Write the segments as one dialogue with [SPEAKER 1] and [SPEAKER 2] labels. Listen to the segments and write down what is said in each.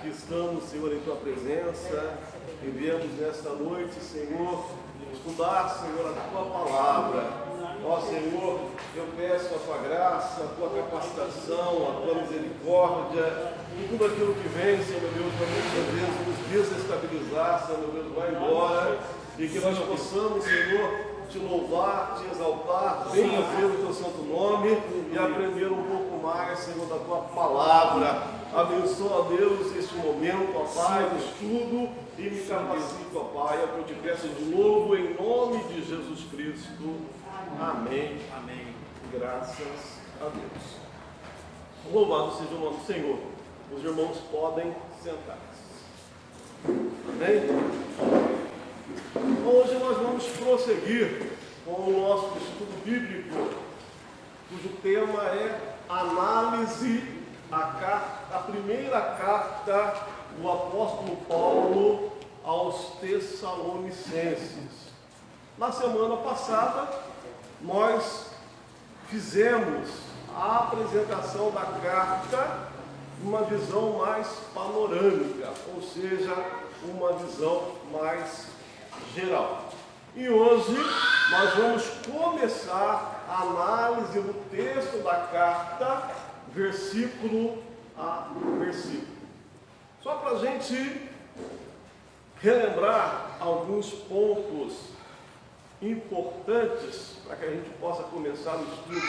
[SPEAKER 1] aqui estamos, Senhor, em Tua presença e viemos nesta noite, Senhor, estudar, Senhor, a Tua palavra. Ó Senhor, eu peço a Tua graça, a Tua capacitação, a Tua misericórdia, e tudo aquilo que vem, Senhor Deus, para muitas vezes nos desestabilizar, Senhor Deus, vai embora, e que nós possamos, Senhor, Te louvar, Te exaltar, bendizer o Teu santo nome e aprender um pouco mais, Senhor, da Tua palavra. Abençoa, Deus, este momento, ó Pai, do estudo e me capacita, ó Pai, é o que eu te peço de novo, em nome de Jesus Cristo. Amém. Amém. Graças a Deus. Louvado seja o nome do Senhor. Os irmãos podem sentar-se. Amém? Hoje nós vamos prosseguir com o nosso estudo bíblico, cujo tema é análise a primeira carta do apóstolo Paulo aos Tessalonicenses. Na semana passada, nós fizemos a apresentação da carta numa visão mais panorâmica, ou seja, uma visão mais geral. E hoje nós vamos começar a análise do texto da carta, versículo a versículo. Só para a gente relembrar alguns pontos importantes para que a gente possa começar o estudo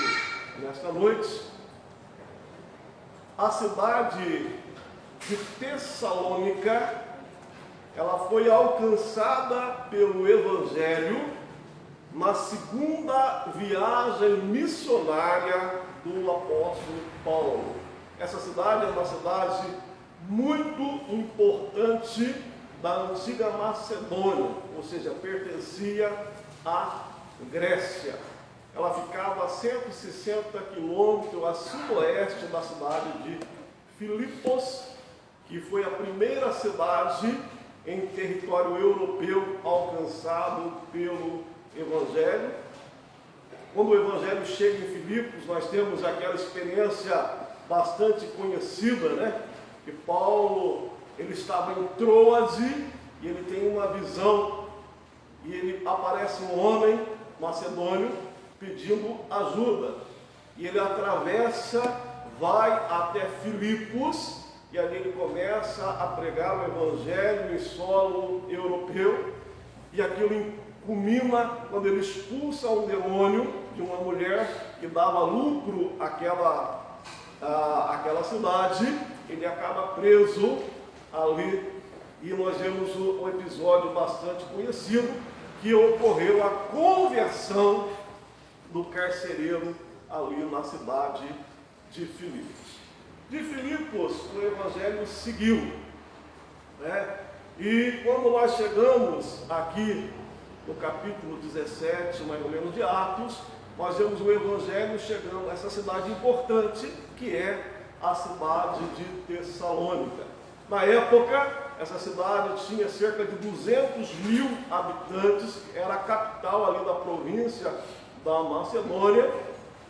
[SPEAKER 1] nesta noite. A cidade de Tessalônica, ela foi alcançada pelo Evangelho na segunda viagem missionária do apóstolo Paulo. Essa cidade é uma cidade muito importante da antiga Macedônia, ou seja, pertencia à Grécia. Ela ficava a 160 quilômetros a sudoeste da cidade de Filipos, que foi a primeira cidade em território europeu alcançado pelo Evangelho. Quando o Evangelho chega em Filipos, nós temos aquela experiência bastante conhecida, né? Que Paulo, ele estava em Troade e ele tem uma visão e ele aparece um homem macedônio pedindo ajuda. E ele atravessa, vai até Filipos e ali ele começa a pregar o Evangelho em solo europeu. E aquilo culmina quando ele expulsa um demônio de uma mulher que dava lucro àquela cidade. Ele acaba preso ali e nós vemos um episódio bastante conhecido que ocorreu a conversão do carcereiro ali na cidade de Filipos. De Filipos o Evangelho seguiu, né? E quando nós chegamos aqui no capítulo 17, mais ou menos, de Atos, nós vemos o Evangelho chegando a essa cidade importante, que é a cidade de Tessalônica. Na época, essa cidade tinha cerca de 200 mil habitantes, era a capital ali da província da Macedônia,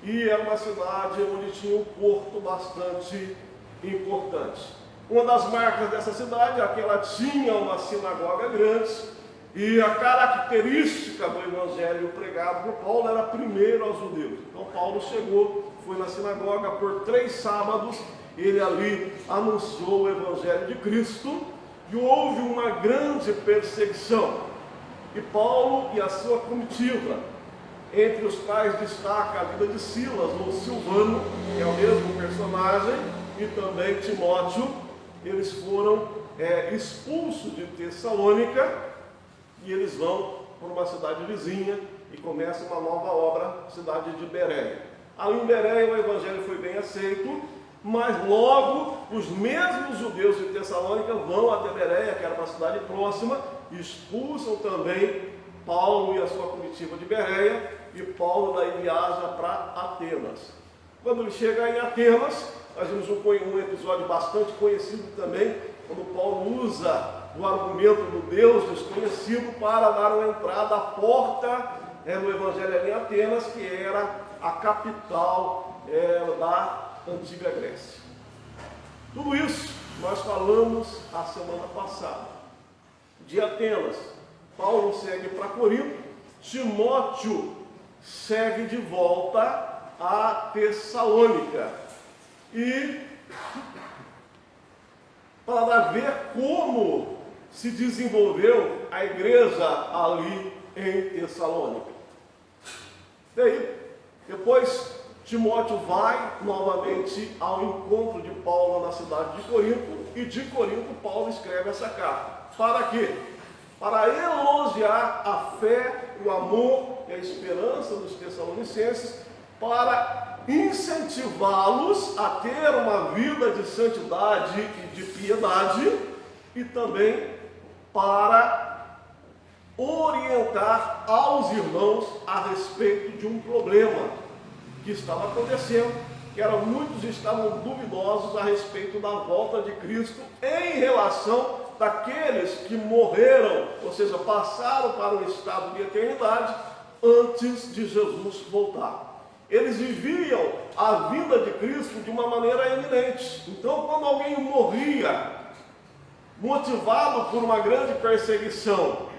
[SPEAKER 1] e era uma cidade onde tinha um porto bastante importante. Uma das marcas dessa cidade é que ela tinha uma sinagoga grande, e a característica do evangelho pregado por Paulo era primeiro aos judeus. Então Paulo chegou, foi na sinagoga por 3 sábados, ele ali anunciou o evangelho de Cristo, e houve uma grande perseguição. E Paulo e a sua comitiva, entre os quais destaca a vida de Silas, ou Silvano, que é o mesmo personagem, e também Timóteo, eles foram expulsos de Tessalônica, e eles vão para uma cidade vizinha e começa uma nova obra, cidade de Bereia. Ali em Bereia o evangelho foi bem aceito, mas logo os mesmos judeus de Tessalônica vão até Bereia, que era uma cidade próxima, e expulsam também Paulo e a sua comitiva de Bereia, e Paulo daí viaja para Atenas. Quando ele chega em Atenas, nós vemos um episódio bastante conhecido também, quando Paulo usa o argumento do Deus desconhecido para dar uma entrada à porta no Evangelho ali em Atenas, que era a capital da antiga Grécia. Tudo isso nós falamos a semana passada. De Atenas, Paulo segue para Corinto, Timóteo segue de volta a Tessalônica. E para ver como se desenvolveu a igreja ali em Tessalônica. Daí, depois Timóteo vai novamente ao encontro de Paulo na cidade de Corinto, e de Corinto Paulo escreve essa carta. Para quê? Para elogiar a fé, o amor e a esperança dos tessalonicenses, para incentivá-los a ter uma vida de santidade e de piedade, e também para orientar aos irmãos a respeito de um problema que estava acontecendo, que muitos estavam duvidosos a respeito da volta de Cristo em relação daqueles que morreram, ou seja, passaram para um estado de eternidade antes de Jesus voltar. Eles viviam a vinda de Cristo de uma maneira eminente. Então, quando alguém morria, motivado por uma grande perseguição,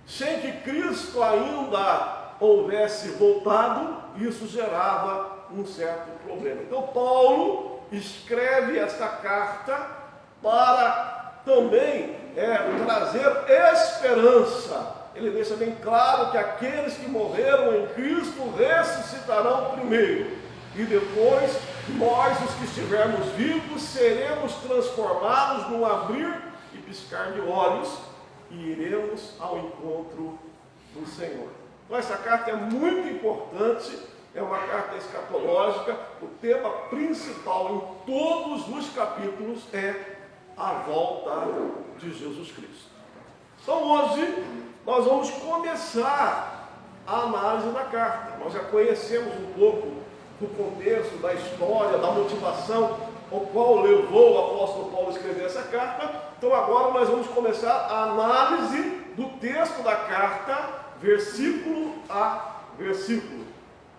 [SPEAKER 1] sem que Cristo ainda houvesse voltado, isso gerava um certo problema. Então, Paulo escreve esta carta para também trazer esperança. Ele deixa bem claro que aqueles que morreram em Cristo ressuscitarão primeiro, e depois nós, os que estivermos vivos, seremos transformados num abrir e piscar de olhos e iremos ao encontro do Senhor. Então essa carta é muito importante, é uma carta escatológica. O tema principal em todos os capítulos é a volta de Jesus Cristo. Então hoje nós vamos começar a análise da carta. Nós já conhecemos um pouco do contexto, da história, da motivação ao qual levou o apóstolo Paulo a escrever essa carta. Então agora nós vamos começar a análise do texto da carta, versículo a versículo.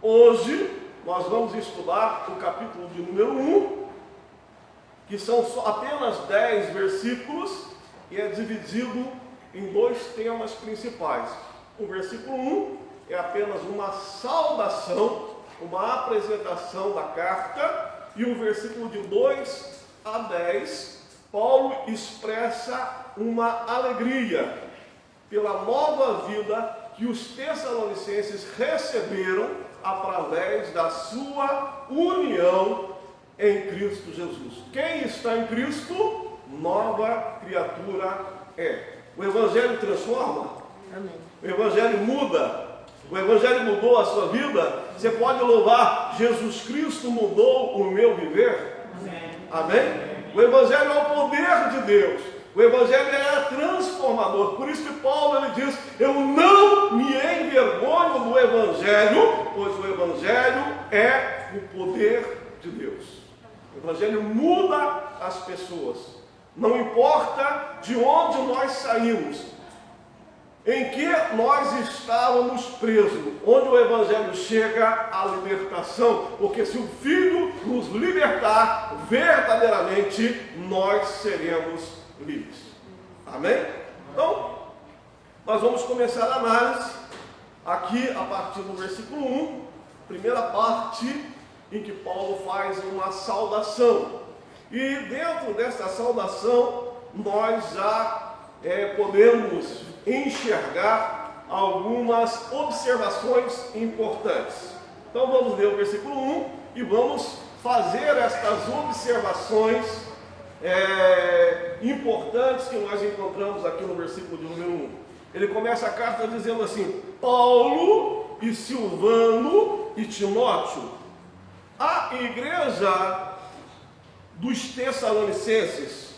[SPEAKER 1] Hoje nós vamos estudar o capítulo de número 1, que são apenas 10 versículos, e é dividido em dois temas principais. O versículo 1 é apenas uma saudação, uma apresentação da carta, e o versículo de 2 a 10, Paulo expressa uma alegria pela nova vida que os tessalonicenses receberam através da sua união em Cristo Jesus. Quem está em Cristo, nova criatura é. O Evangelho transforma?
[SPEAKER 2] Amém.
[SPEAKER 1] O Evangelho muda? O Evangelho mudou a sua vida? Você pode louvar, Jesus Cristo mudou o meu viver?
[SPEAKER 2] Amém.
[SPEAKER 1] Amém? O Evangelho é o poder de Deus. O Evangelho é transformador. Por isso que Paulo ele diz: eu não me envergonho do Evangelho, pois o Evangelho é o poder de Deus. O Evangelho muda as pessoas. Não importa de onde nós saímos, em que nós estávamos presos, onde o Evangelho chega à libertação, porque se o Filho nos libertar, verdadeiramente nós seremos livres. Amém? Então, nós vamos começar a análise aqui a partir do versículo 1, primeira parte em que Paulo faz uma saudação. E dentro dessa saudação, nós já podemos enxergar algumas observações importantes. Então vamos ler o versículo 1 e vamos fazer estas observações importantes que nós encontramos aqui no versículo de número 1. Ele começa a carta dizendo assim: Paulo e Silvano e Timóteo, a igreja dos Tessalonicenses,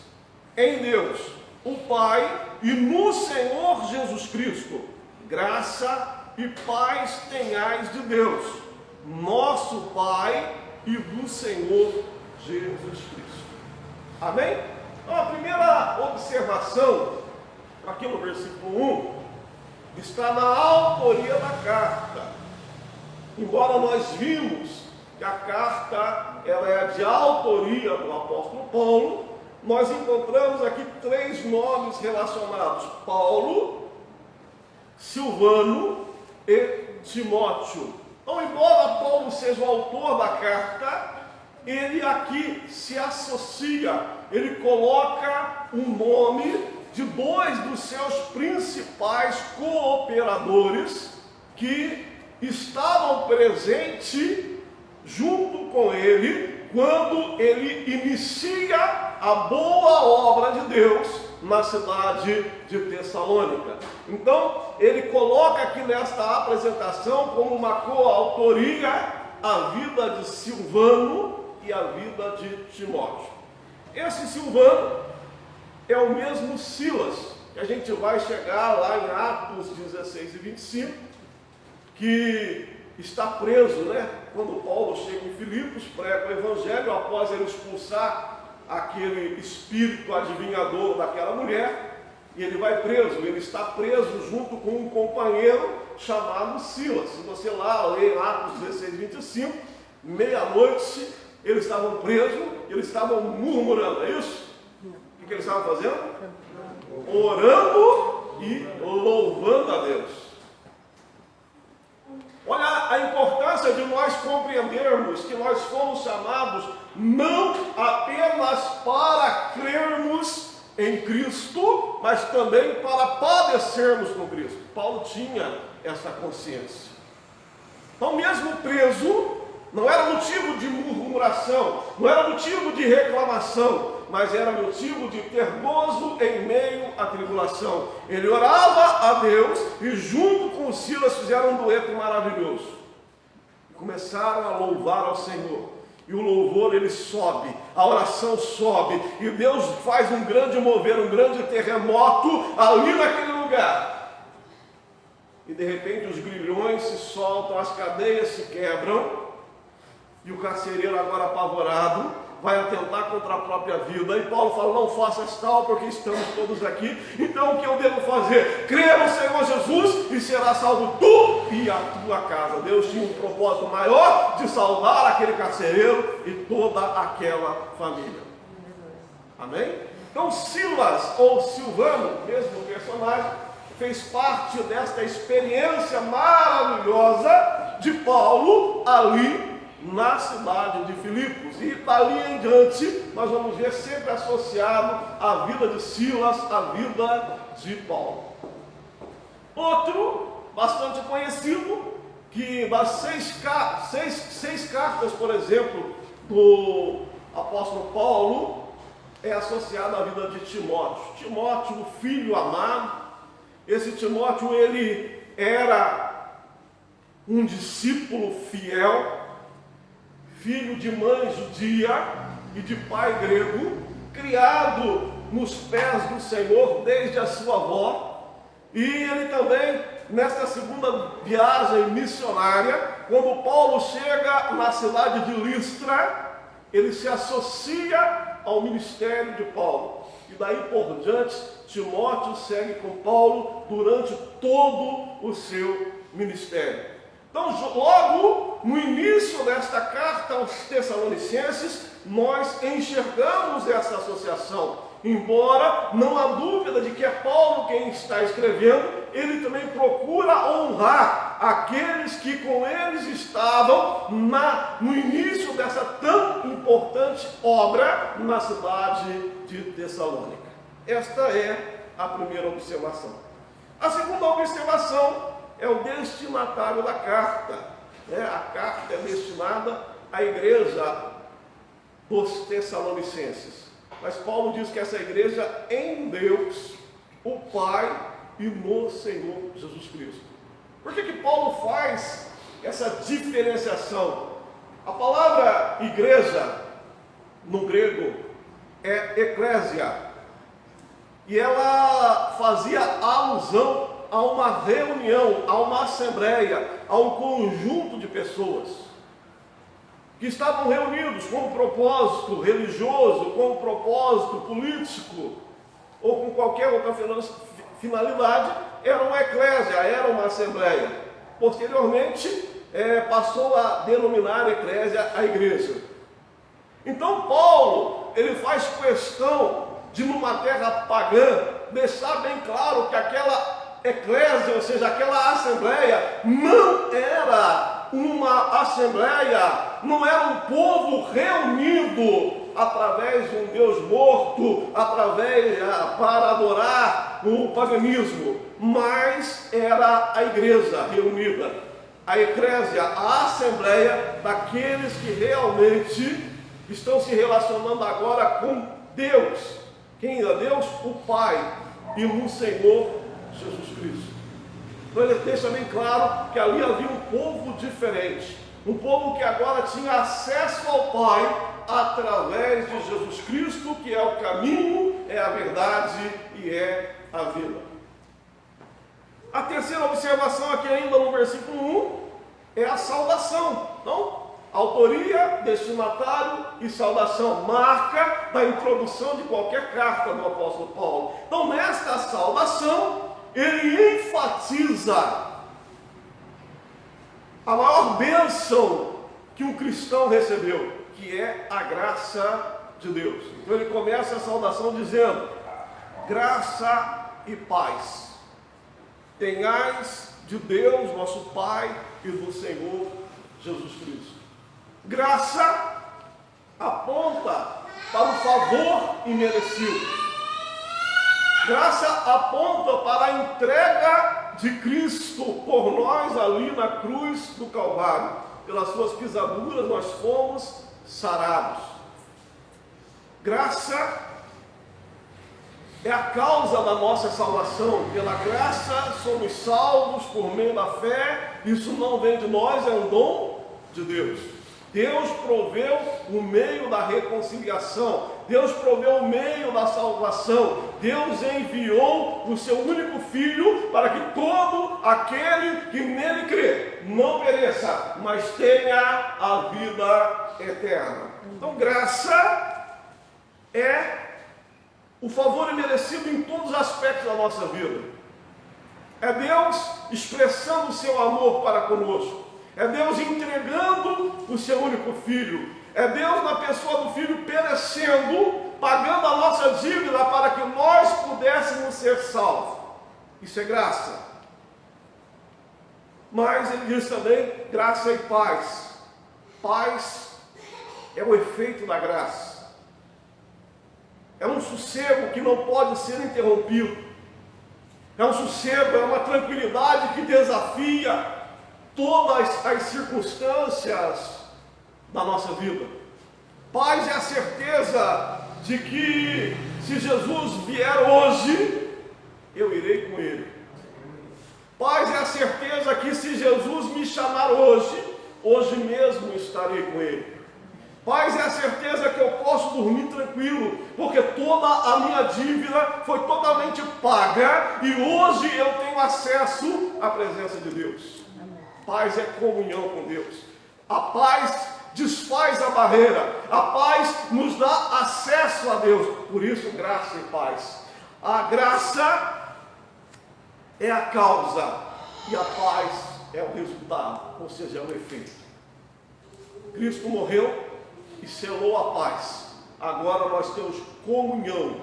[SPEAKER 1] em Deus, o Pai, e no Senhor Jesus Cristo, graça e paz tenhais de Deus, nosso Pai, e do Senhor Jesus Cristo. Amém? Então, a primeira observação, aqui no versículo 1, está na autoria da carta. Embora nós vimos que a carta ela é de autoria do apóstolo Paulo, nós encontramos aqui 3 nomes relacionados: Paulo, Silvano e Timóteo. Então, embora Paulo seja o autor da carta, ele aqui se associa, ele coloca um nome de 2 dos seus principais cooperadores que estavam presentes junto com ele quando ele inicia a boa obra de Deus na cidade de Tessalônica. Então, ele coloca aqui nesta apresentação como uma coautoria a vida de Silvano e a vida de Timóteo. Esse Silvano é o mesmo Silas, que a gente vai chegar lá em Atos 16 e 25, que está preso, quando Paulo chega em Filipos, prega o evangelho, após ele expulsar aquele espírito adivinhador daquela mulher, e ele vai preso. Ele está preso junto com um companheiro chamado Silas. Se você lá lê Atos 16 e 25, meia-noite, eles estavam presos, eles estavam murmurando, é isso? O que eles estavam fazendo? Orando e louvando a Deus. Olha a importância de nós compreendermos que nós fomos chamados não apenas para crermos em Cristo, mas também para padecermos com Cristo. Paulo tinha essa consciência. Então, mesmo preso, não era motivo de murmuração, não era motivo de reclamação, mas era motivo de ter gozo em meio à tribulação. Ele orava a Deus e junto com Silas fizeram um dueto maravilhoso. Começaram a louvar ao Senhor. E o louvor ele sobe, a oração sobe, e Deus faz um grande mover, um grande terremoto ali naquele lugar. E de repente os grilhões se soltam, as cadeias se quebram, e o carcereiro agora apavorado vai atentar contra a própria vida. E Paulo fala: não faças tal, porque estamos todos aqui. Então o que eu devo fazer? Crer no Senhor Jesus e será salvo tu e a tua casa. Deus tinha um propósito maior de salvar aquele carcereiro e toda aquela família. Amém? Então Silas, ou Silvano, mesmo personagem, fez parte desta experiência maravilhosa de Paulo ali na cidade de Filipos. E dali em diante nós vamos ver sempre associado a vida de Silas, a vida de Paulo. Outro bastante conhecido, que das seis cartas, por exemplo, do apóstolo Paulo, é associado à vida de Timóteo. Timóteo, o filho amado. Esse Timóteo, ele era um discípulo fiel, filho de mãe judia e de pai grego, criado nos pés do Senhor desde a sua avó. E ele também, nesta segunda viagem missionária, quando Paulo chega na cidade de Listra, ele se associa ao ministério de Paulo. E daí por diante, Timóteo segue com Paulo durante todo o seu ministério. Então, logo no início desta carta aos Tessalonicenses, nós enxergamos essa associação. Embora não há dúvida de que é Paulo quem está escrevendo, ele também procura honrar aqueles que com eles estavam no início dessa tão importante obra na cidade de Tessalônica. Esta é a primeira observação. A segunda observação é o destinatário da carta. A carta é destinada à igreja dos Tessalonicenses. Mas Paulo diz que essa igreja em Deus, o Pai e no Senhor Jesus Cristo. Por que Paulo faz essa diferenciação? A palavra igreja, no grego, é eclésia. E ela fazia alusão a uma reunião, a uma assembleia, a um conjunto de pessoas que estavam reunidos com um propósito religioso, com um propósito político, ou com qualquer outra finalidade. Era uma eclésia, era uma assembleia. Posteriormente, passou a denominar eclésia a igreja. Então Paulo, ele faz questão de, numa terra pagã, deixar bem claro que aquela eclésia, ou seja, aquela assembleia, não era uma assembleia, não era um povo reunido através de um Deus morto, para adorar o paganismo, mas era a igreja reunida, a eclésia, a assembleia daqueles que realmente estão se relacionando agora com Deus. Quem é Deus? O Pai e o Senhor Jesus Cristo. Então ele deixa bem claro que ali havia um povo diferente, um povo que agora tinha acesso ao Pai através de Jesus Cristo, que é o caminho, é a verdade e é a vida. A terceira observação aqui ainda no versículo 1 é a saudação. Então, autoria, destinatário e saudação, marca da introdução de qualquer carta do apóstolo Paulo. Então, nesta saudação, ele enfatiza a maior bênção que um cristão recebeu, que é a graça de Deus. Então ele começa a saudação dizendo: graça e paz tenhais de Deus, nosso Pai, e do Senhor Jesus Cristo. Graça aponta para o favor imerecido. Graça aponta para a entrega de Cristo por nós ali na cruz do Calvário. Pelas suas pisaduras nós fomos sarados. Graça é a causa da nossa salvação. Pela graça somos salvos por meio da fé. Isso não vem de nós, é um dom de Deus. Deus proveu o meio da reconciliação. Deus proveu o meio da salvação. Deus enviou o seu único Filho para que todo aquele que nele crê não pereça, mas tenha a vida eterna. Então, graça é o favor imerecido em todos os aspectos da nossa vida. É Deus expressando o seu amor para conosco. É Deus entregando o seu único Filho. É Deus na pessoa do Filho perecendo, pagando a nossa dívida para que nós pudéssemos ser salvos. Isso é graça. Mas ele diz também graça e paz. Paz é o efeito da graça. É um sossego que não pode ser interrompido. É um sossego, é uma tranquilidade que desafia todas as circunstâncias da nossa vida. Paz é a certeza de que se Jesus vier hoje, eu irei com Ele. Paz é a certeza que se Jesus me chamar hoje, hoje mesmo estarei com Ele. Paz é a certeza que eu posso dormir tranquilo, porque toda a minha dívida foi totalmente paga e hoje eu tenho acesso à presença de Deus. Paz é comunhão com Deus. A paz desfaz a barreira. A paz nos dá acesso a Deus. Por isso, graça e paz. A graça é a causa e a paz é o resultado, ou seja, é o efeito. Cristo morreu e selou a paz. Agora nós temos comunhão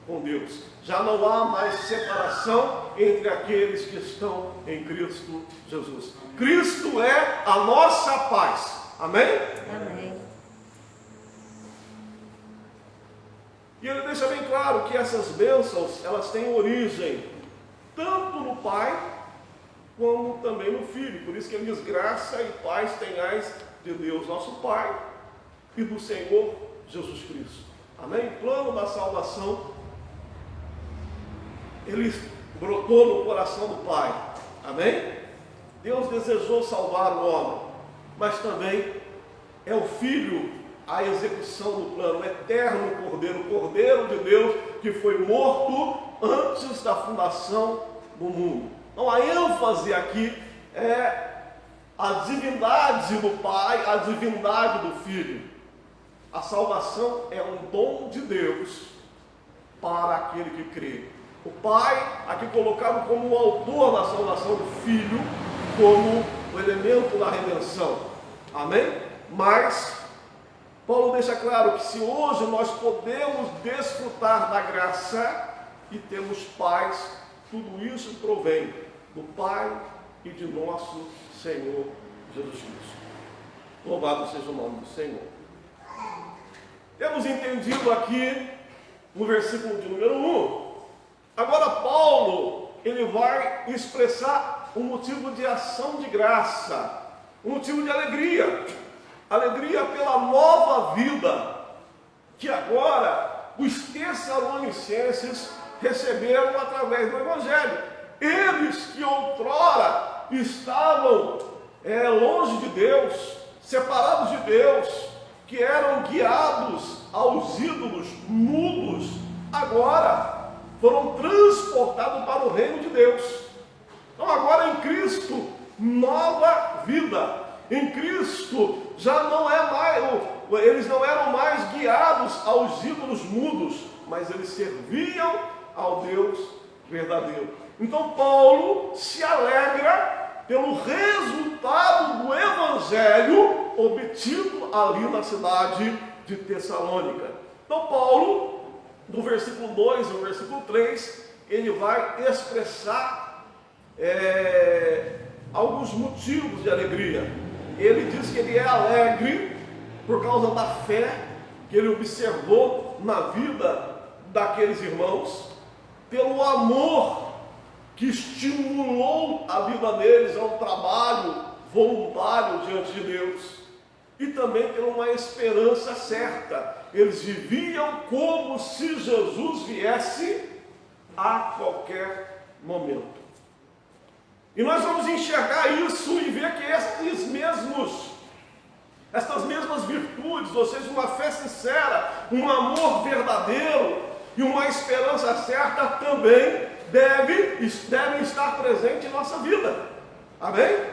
[SPEAKER 1] com Deus. Já não há mais separação entre aqueles que estão em Cristo Jesus. Cristo é a nossa paz. Amém?
[SPEAKER 2] Amém.
[SPEAKER 1] E ele deixa bem claro que essas bênçãos, elas têm origem tanto no Pai, como também no Filho. Por isso que ele diz, graça e paz tenhais de Deus, nosso Pai, e do Senhor Jesus Cristo. Amém? O plano da salvação, ele brotou no coração do Pai. Amém? Deus desejou salvar o homem, mas também é o Filho a execução do plano, o eterno Cordeiro, o Cordeiro de Deus que foi morto antes da fundação do mundo. Então a ênfase aqui é a divindade do Pai, a divindade do Filho. A salvação é um dom de Deus para aquele que crê. O Pai, aqui colocado como o autor da salvação, do Filho como o elemento da redenção. Amém? Mas Paulo deixa claro que se hoje nós podemos desfrutar da graça e temos paz, tudo isso provém do Pai e de nosso Senhor Jesus Cristo. Louvado seja o nome do Senhor. Temos entendido aqui no versículo de número 1. Agora Paulo, ele vai expressar um motivo de ação de graça, um motivo de alegria. Alegria pela nova vida que agora os tessalonicenses receberam através do Evangelho. Eles que outrora estavam longe de Deus, separados de Deus, que eram guiados aos ídolos mudos, agora foram transportados para o reino de Deus. Então agora em Cristo, nova vida. Em Cristo já não é mais, eles não eram mais guiados aos ídolos mudos, mas eles serviam ao Deus verdadeiro. Então Paulo se alegra pelo resultado do Evangelho obtido ali na cidade de Tessalônica. Então Paulo, do versículo 2 ao versículo 3, ele vai expressar alguns motivos de alegria. Ele diz que ele é alegre por causa da fé que ele observou na vida daqueles irmãos, pelo amor que estimulou a vida deles ao trabalho voluntário diante de Deus, e também por uma esperança certa. Eles viviam como se Jesus viesse a qualquer momento. E nós vamos enxergar isso e ver que estas mesmas virtudes, ou seja, uma fé sincera, um amor verdadeiro e uma esperança certa também devem estar presentes em nossa vida. Amém?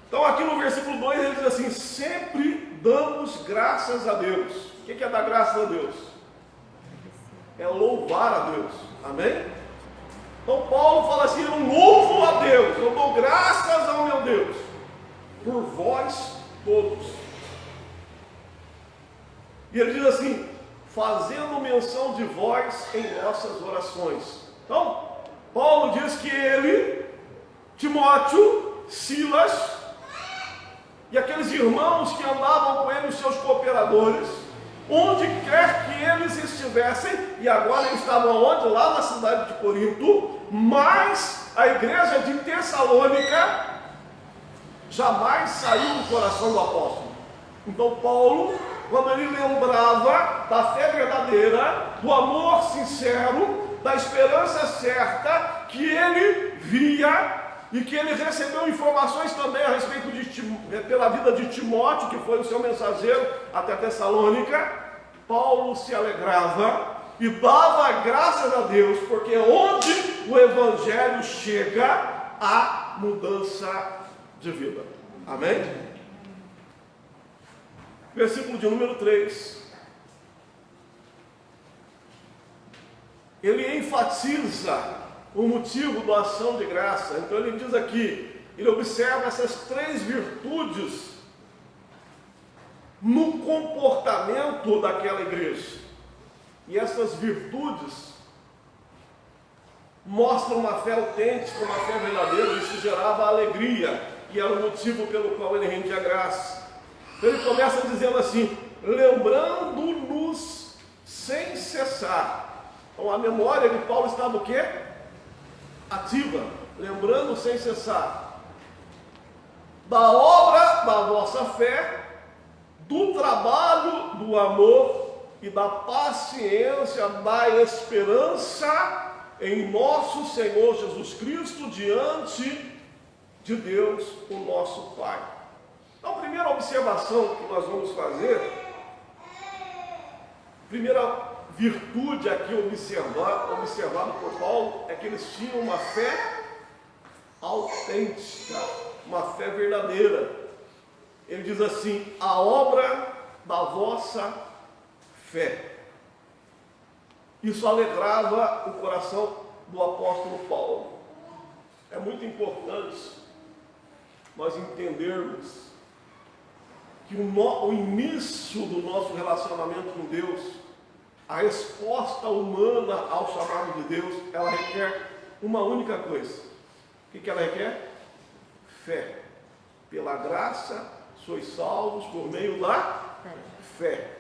[SPEAKER 1] Então aqui no versículo 2 ele diz assim: sempre damos graças a Deus. O que é dar graças a Deus? É louvar a Deus. Amém? Então Paulo fala assim: eu louvo a Deus, eu dou graças ao meu Deus, por vós todos. E ele diz assim: fazendo menção de vós em nossas orações. Então, Paulo diz que ele, Timóteo, Silas e aqueles irmãos que andavam com ele, os seus cooperadores, onde quer que eles estivessem, e agora eles estavam onde? Lá na cidade de Corinto, mas a igreja de Tessalônica jamais saiu do coração do apóstolo. Então Paulo, quando ele lembrava da fé verdadeira, do amor sincero, da esperança certa que ele via e que ele recebeu informações também a respeito pela vida de Timóteo, que foi o seu mensageiro até Tessalônica, Paulo se alegrava e dava graças a Deus, porque onde o Evangelho chega, há mudança de vida. Amém? Versículo de número 3. Ele enfatiza o motivo da ação de graça. Então ele diz aqui, ele observa essas 3 virtudes no comportamento daquela igreja. E essas virtudes mostram uma fé autêntica, uma fé verdadeira. Isso gerava alegria, e era o motivo pelo qual ele rendia graça. Então ele começa dizendo assim: lembrando-nos sem cessar. Então a memória de Paulo estava o quê? Ativa, lembrando sem cessar da obra da vossa fé, do trabalho, do amor e da paciência, da esperança em nosso Senhor Jesus Cristo diante de Deus, o nosso Pai. Então, a primeira observação que nós vamos fazer, primeira virtude aqui observada por Paulo, é que eles tinham uma fé autêntica, uma fé verdadeira. Ele diz assim: a obra da vossa fé. Isso alegrava o coração do apóstolo Paulo. É muito importante nós entendermos que o início do nosso relacionamento com Deus, a resposta humana ao chamado de Deus, ela requer uma única coisa. O que ela requer? Fé. Pela graça sois salvos por meio da fé.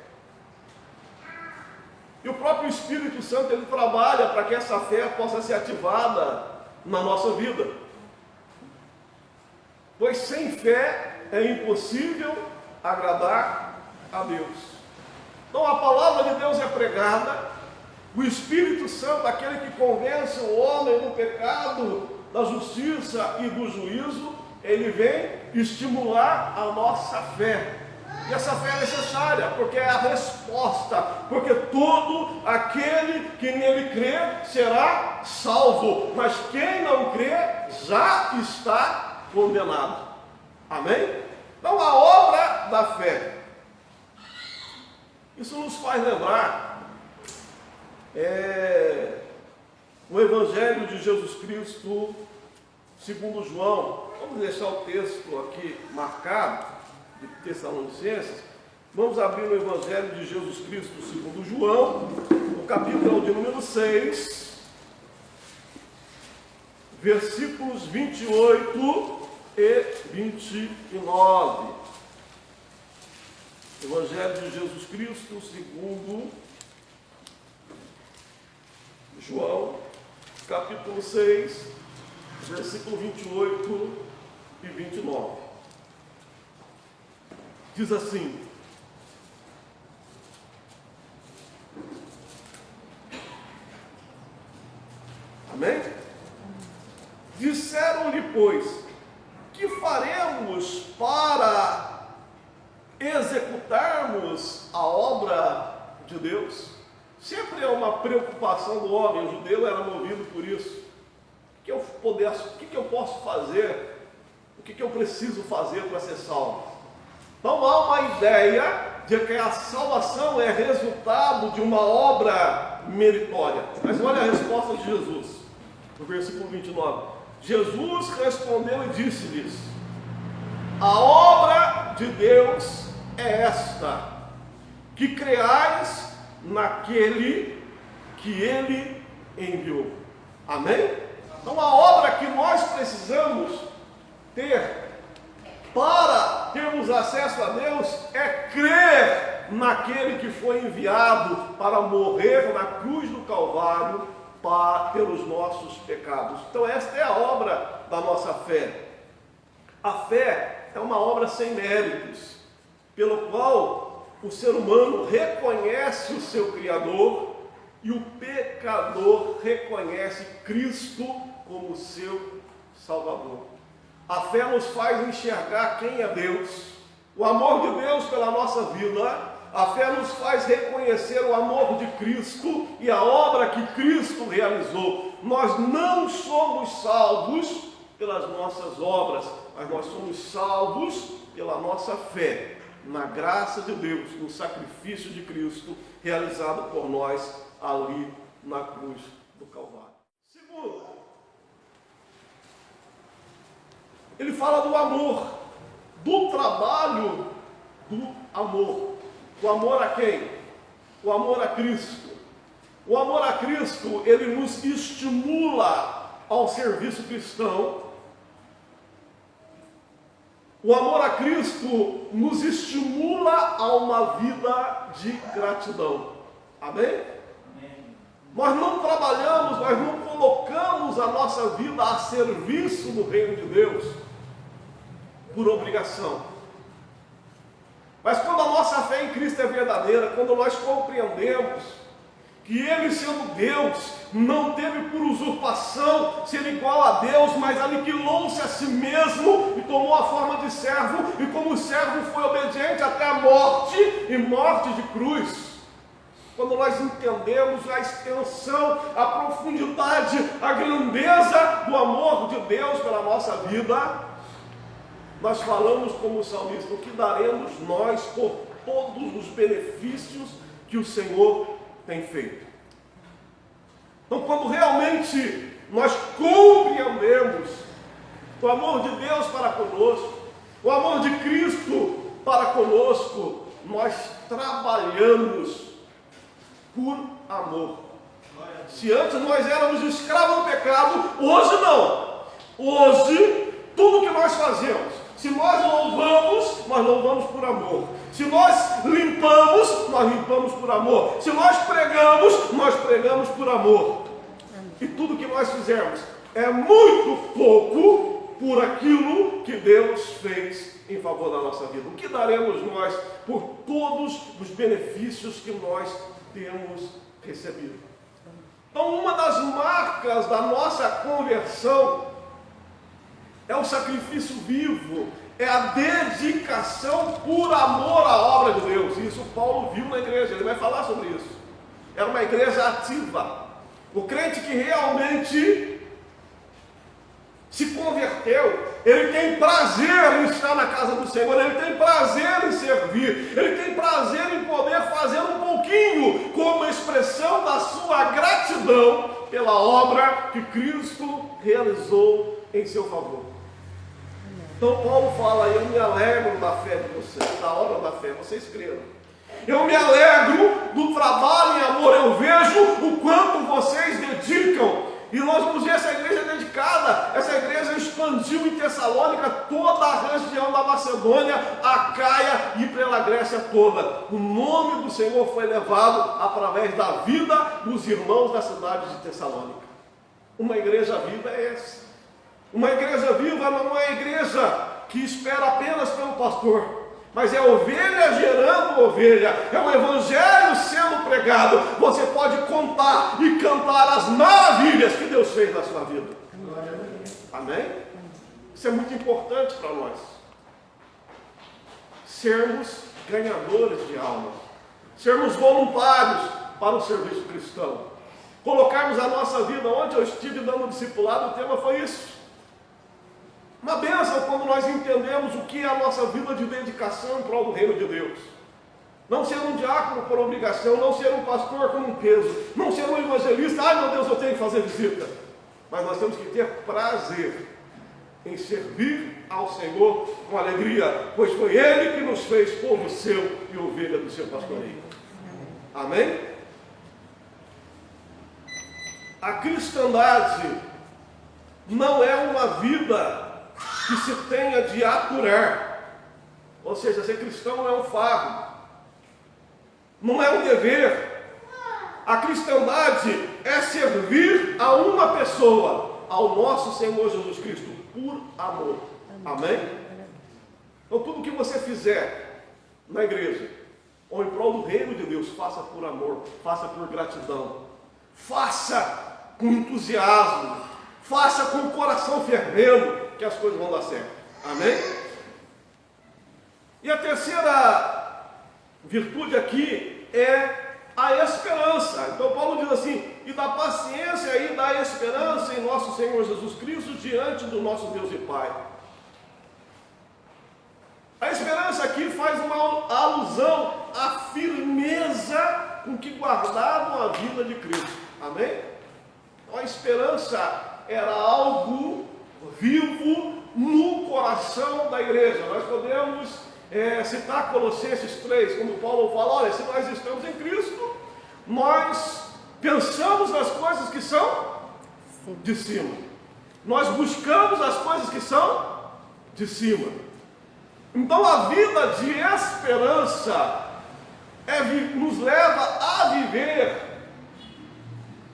[SPEAKER 1] E o próprio Espírito Santo, ele trabalha para que essa fé possa ser ativada na nossa vida. Pois sem fé é impossível agradar a Deus. Então a palavra de Deus é pregada, o Espírito Santo, aquele que convence o homem do pecado, da justiça e do juízo, ele vem estimular a nossa fé. E essa fé é necessária, porque é a resposta, porque todo aquele que nele crê será salvo, mas quem não crê já está condenado. Amém? Então a obra da fé, isso nos faz lembrar o Evangelho de Jesus Cristo segundo João. Vamos deixar o texto aqui marcado, de Tessalonicenses. Vamos abrir o Evangelho de Jesus Cristo segundo João, o capítulo de número 6, versículos 28 e 29. Evangelho de Jesus Cristo segundo João, capítulo 6, versículo 28 e 29. Diz assim: amém? Disseram-lhe, pois, que faremos para executarmos a obra de Deus? Sempre é uma preocupação do homem, o judeu era movido por isso. O que eu posso fazer? O que eu preciso fazer para ser salvo? Então há uma ideia de que a salvação é resultado de uma obra meritória. Mas olha a resposta de Jesus, no versículo 29. Jesus respondeu e disse-lhes: a obra de Deus é esta, que creais naquele que Ele enviou. Amém? Então a obra que nós precisamos ter para termos acesso a Deus é crer naquele que foi enviado para morrer na cruz do Calvário pelos nossos pecados. Então esta é a obra da nossa fé. A fé é uma obra sem méritos, pelo qual o ser humano reconhece o seu Criador e o pecador reconhece Cristo como seu Salvador. A fé nos faz enxergar quem é Deus, o amor de Deus pela nossa vida. A fé nos faz reconhecer o amor de Cristo e a obra que Cristo realizou. Nós não somos salvos pelas nossas obras, mas nós somos salvos pela nossa fé, na graça de Deus, no sacrifício de Cristo realizado por nós ali na cruz do Calvário. Segundo, ele fala do amor, do trabalho do amor. O amor a quem? O amor a Cristo. O amor a Cristo, ele nos estimula ao serviço cristão. O amor a Cristo nos estimula a uma vida de gratidão. Amém? Nós não trabalhamos, nós não colocamos a nossa vida a serviço do reino de Deus por obrigação. Mas quando a nossa fé em Cristo é verdadeira, quando nós compreendemos que Ele, sendo Deus, não teve por usurpação ser igual a Deus, mas aniquilou-se a si mesmo e tomou a forma de servo, e como servo foi obediente até a morte, e morte de cruz. Quando nós entendemos a extensão, a profundidade, a grandeza do amor de Deus pela nossa vida, nós falamos como o salmista: o que daremos nós por todos os benefícios que o Senhor tem feito? Então, quando realmente nós compreendemos o amor de Deus para conosco, o amor de Cristo para conosco, nós trabalhamos por amor. Se antes nós éramos escravos do pecado, hoje não. Hoje, tudo que nós fazemos, se nós louvamos por amor. Se nós limpamos por amor. Se nós pregamos por amor. E tudo que nós fizermos é muito pouco por aquilo que Deus fez em favor da nossa vida. O que daremos nós por todos os benefícios que nós temos recebido? Então, uma das marcas da nossa conversão é o sacrifício vivo, é a dedicação por amor à obra de Deus. Isso Paulo viu na igreja, ele vai falar sobre isso. Era uma igreja ativa. O crente que realmente se converteu, ele tem prazer em estar na casa do Senhor, ele tem prazer em servir, ele tem prazer em poder fazer um pouquinho como expressão da sua gratidão pela obra que Cristo realizou em seu favor. Então Paulo fala, eu me alegro da fé de vocês, da obra da fé, vocês creram. Eu me alegro do trabalho em amor, eu vejo o quanto vocês dedicam. E nós vamos ver essa igreja dedicada. Essa igreja expandiu em Tessalônica toda a região da Macedônia, Acaia e pela Grécia toda. O nome do Senhor foi levado através da vida dos irmãos da cidade de Tessalônica. Uma igreja viva é essa. Uma igreja viva não é igreja que espera apenas pelo pastor, mas é ovelha gerando ovelha, é o evangelho sendo pregado. Você pode contar e cantar as maravilhas que Deus fez na sua vida. Amém? Isso é muito importante para nós. Sermos ganhadores de almas, sermos voluntários para o serviço cristão, colocarmos a nossa vida. Onde eu estive dando discipulado, o tema foi isso. Uma bênção quando nós entendemos o que é a nossa vida de dedicação em prol do reino de Deus. Não ser um diácono por obrigação, não ser um pastor com um peso, não ser um evangelista, ai meu Deus, eu tenho que fazer visita. Mas nós temos que ter prazer em servir ao Senhor com alegria, pois foi Ele que nos fez povo seu e ovelha do seu pastoreio. Amém? A cristandade não é uma vida que se tenha de aturar, ou seja, ser cristão não é um fardo, não é um dever. A cristandade é servir a uma pessoa, ao nosso Senhor Jesus Cristo, por amor. Amém? Então tudo que você fizer na igreja, ou em prol do reino de Deus, faça por amor, faça por gratidão, faça com entusiasmo, faça com o coração fervendo, que as coisas vão dar certo. Amém? E a terceira virtude aqui é a esperança. Então Paulo diz assim, e da paciência e da esperança em nosso Senhor Jesus Cristo diante do nosso Deus e Pai. A esperança aqui faz uma alusão à firmeza com que guardavam a vida de Cristo. Amém? Então a esperança era algo vivo no coração da igreja. Nós podemos citar Colossenses 3, quando Paulo fala, olha, se nós estamos em Cristo, nós pensamos nas coisas que são de cima. Nós buscamos as coisas que são de cima. Então a vida de esperança nos leva a viver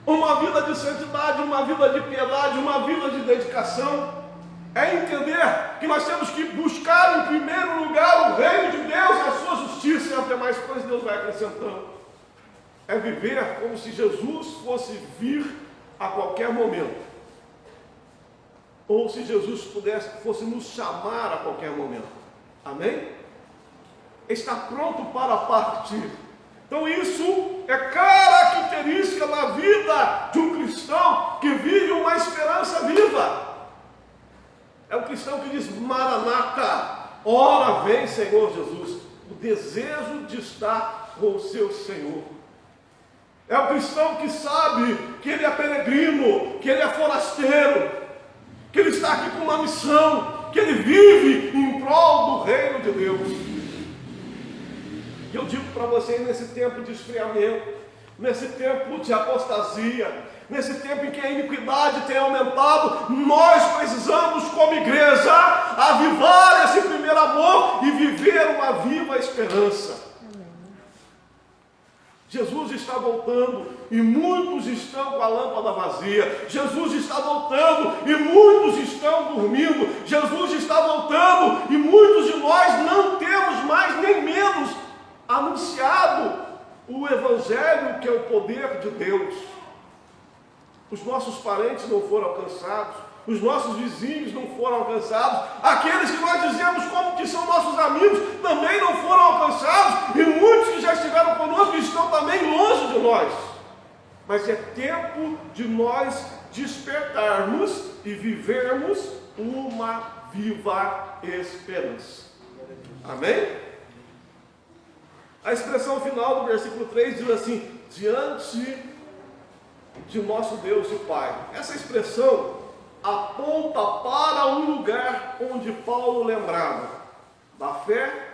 [SPEAKER 1] uma vida de santidade, uma vida de piedade, uma vida de dedicação. É entender que nós temos que buscar em primeiro lugar o reino de Deus e a sua justiça, e as demais coisas Deus vai acrescentando. É viver como se Jesus fosse vir a qualquer momento, ou se Jesus fosse nos chamar a qualquer momento. Amém? Está pronto para partir. Então isso é característica da vida de um cristão que vive uma esperança viva. É um cristão que diz, Maranata, ora vem Senhor Jesus. O desejo de estar com o seu Senhor. É um cristão que sabe que ele é peregrino, que ele é forasteiro, que ele está aqui com uma missão, que ele vive em prol do reino de Deus. E eu digo para vocês, nesse tempo de esfriamento, nesse tempo de apostasia, nesse tempo em que a iniquidade tem aumentado, nós precisamos, como igreja, avivar esse primeiro amor e viver uma viva esperança. Jesus está voltando e muitos estão com a lâmpada vazia. Jesus está voltando e muitos estão dormindo. Jesus está voltando e muitos de nós não temos mais nem menos anunciado o Evangelho, que é o poder de Deus. Os nossos parentes não foram alcançados, os nossos vizinhos não foram alcançados, aqueles que nós dizemos como que são nossos amigos também não foram alcançados, e muitos que já estiveram conosco estão também longe de nós. Mas é tempo de nós despertarmos e vivermos uma viva esperança. Amém? A expressão final do versículo 3 diz assim: diante de nosso Deus e Pai. Essa expressão aponta para um lugar onde Paulo lembrava da fé,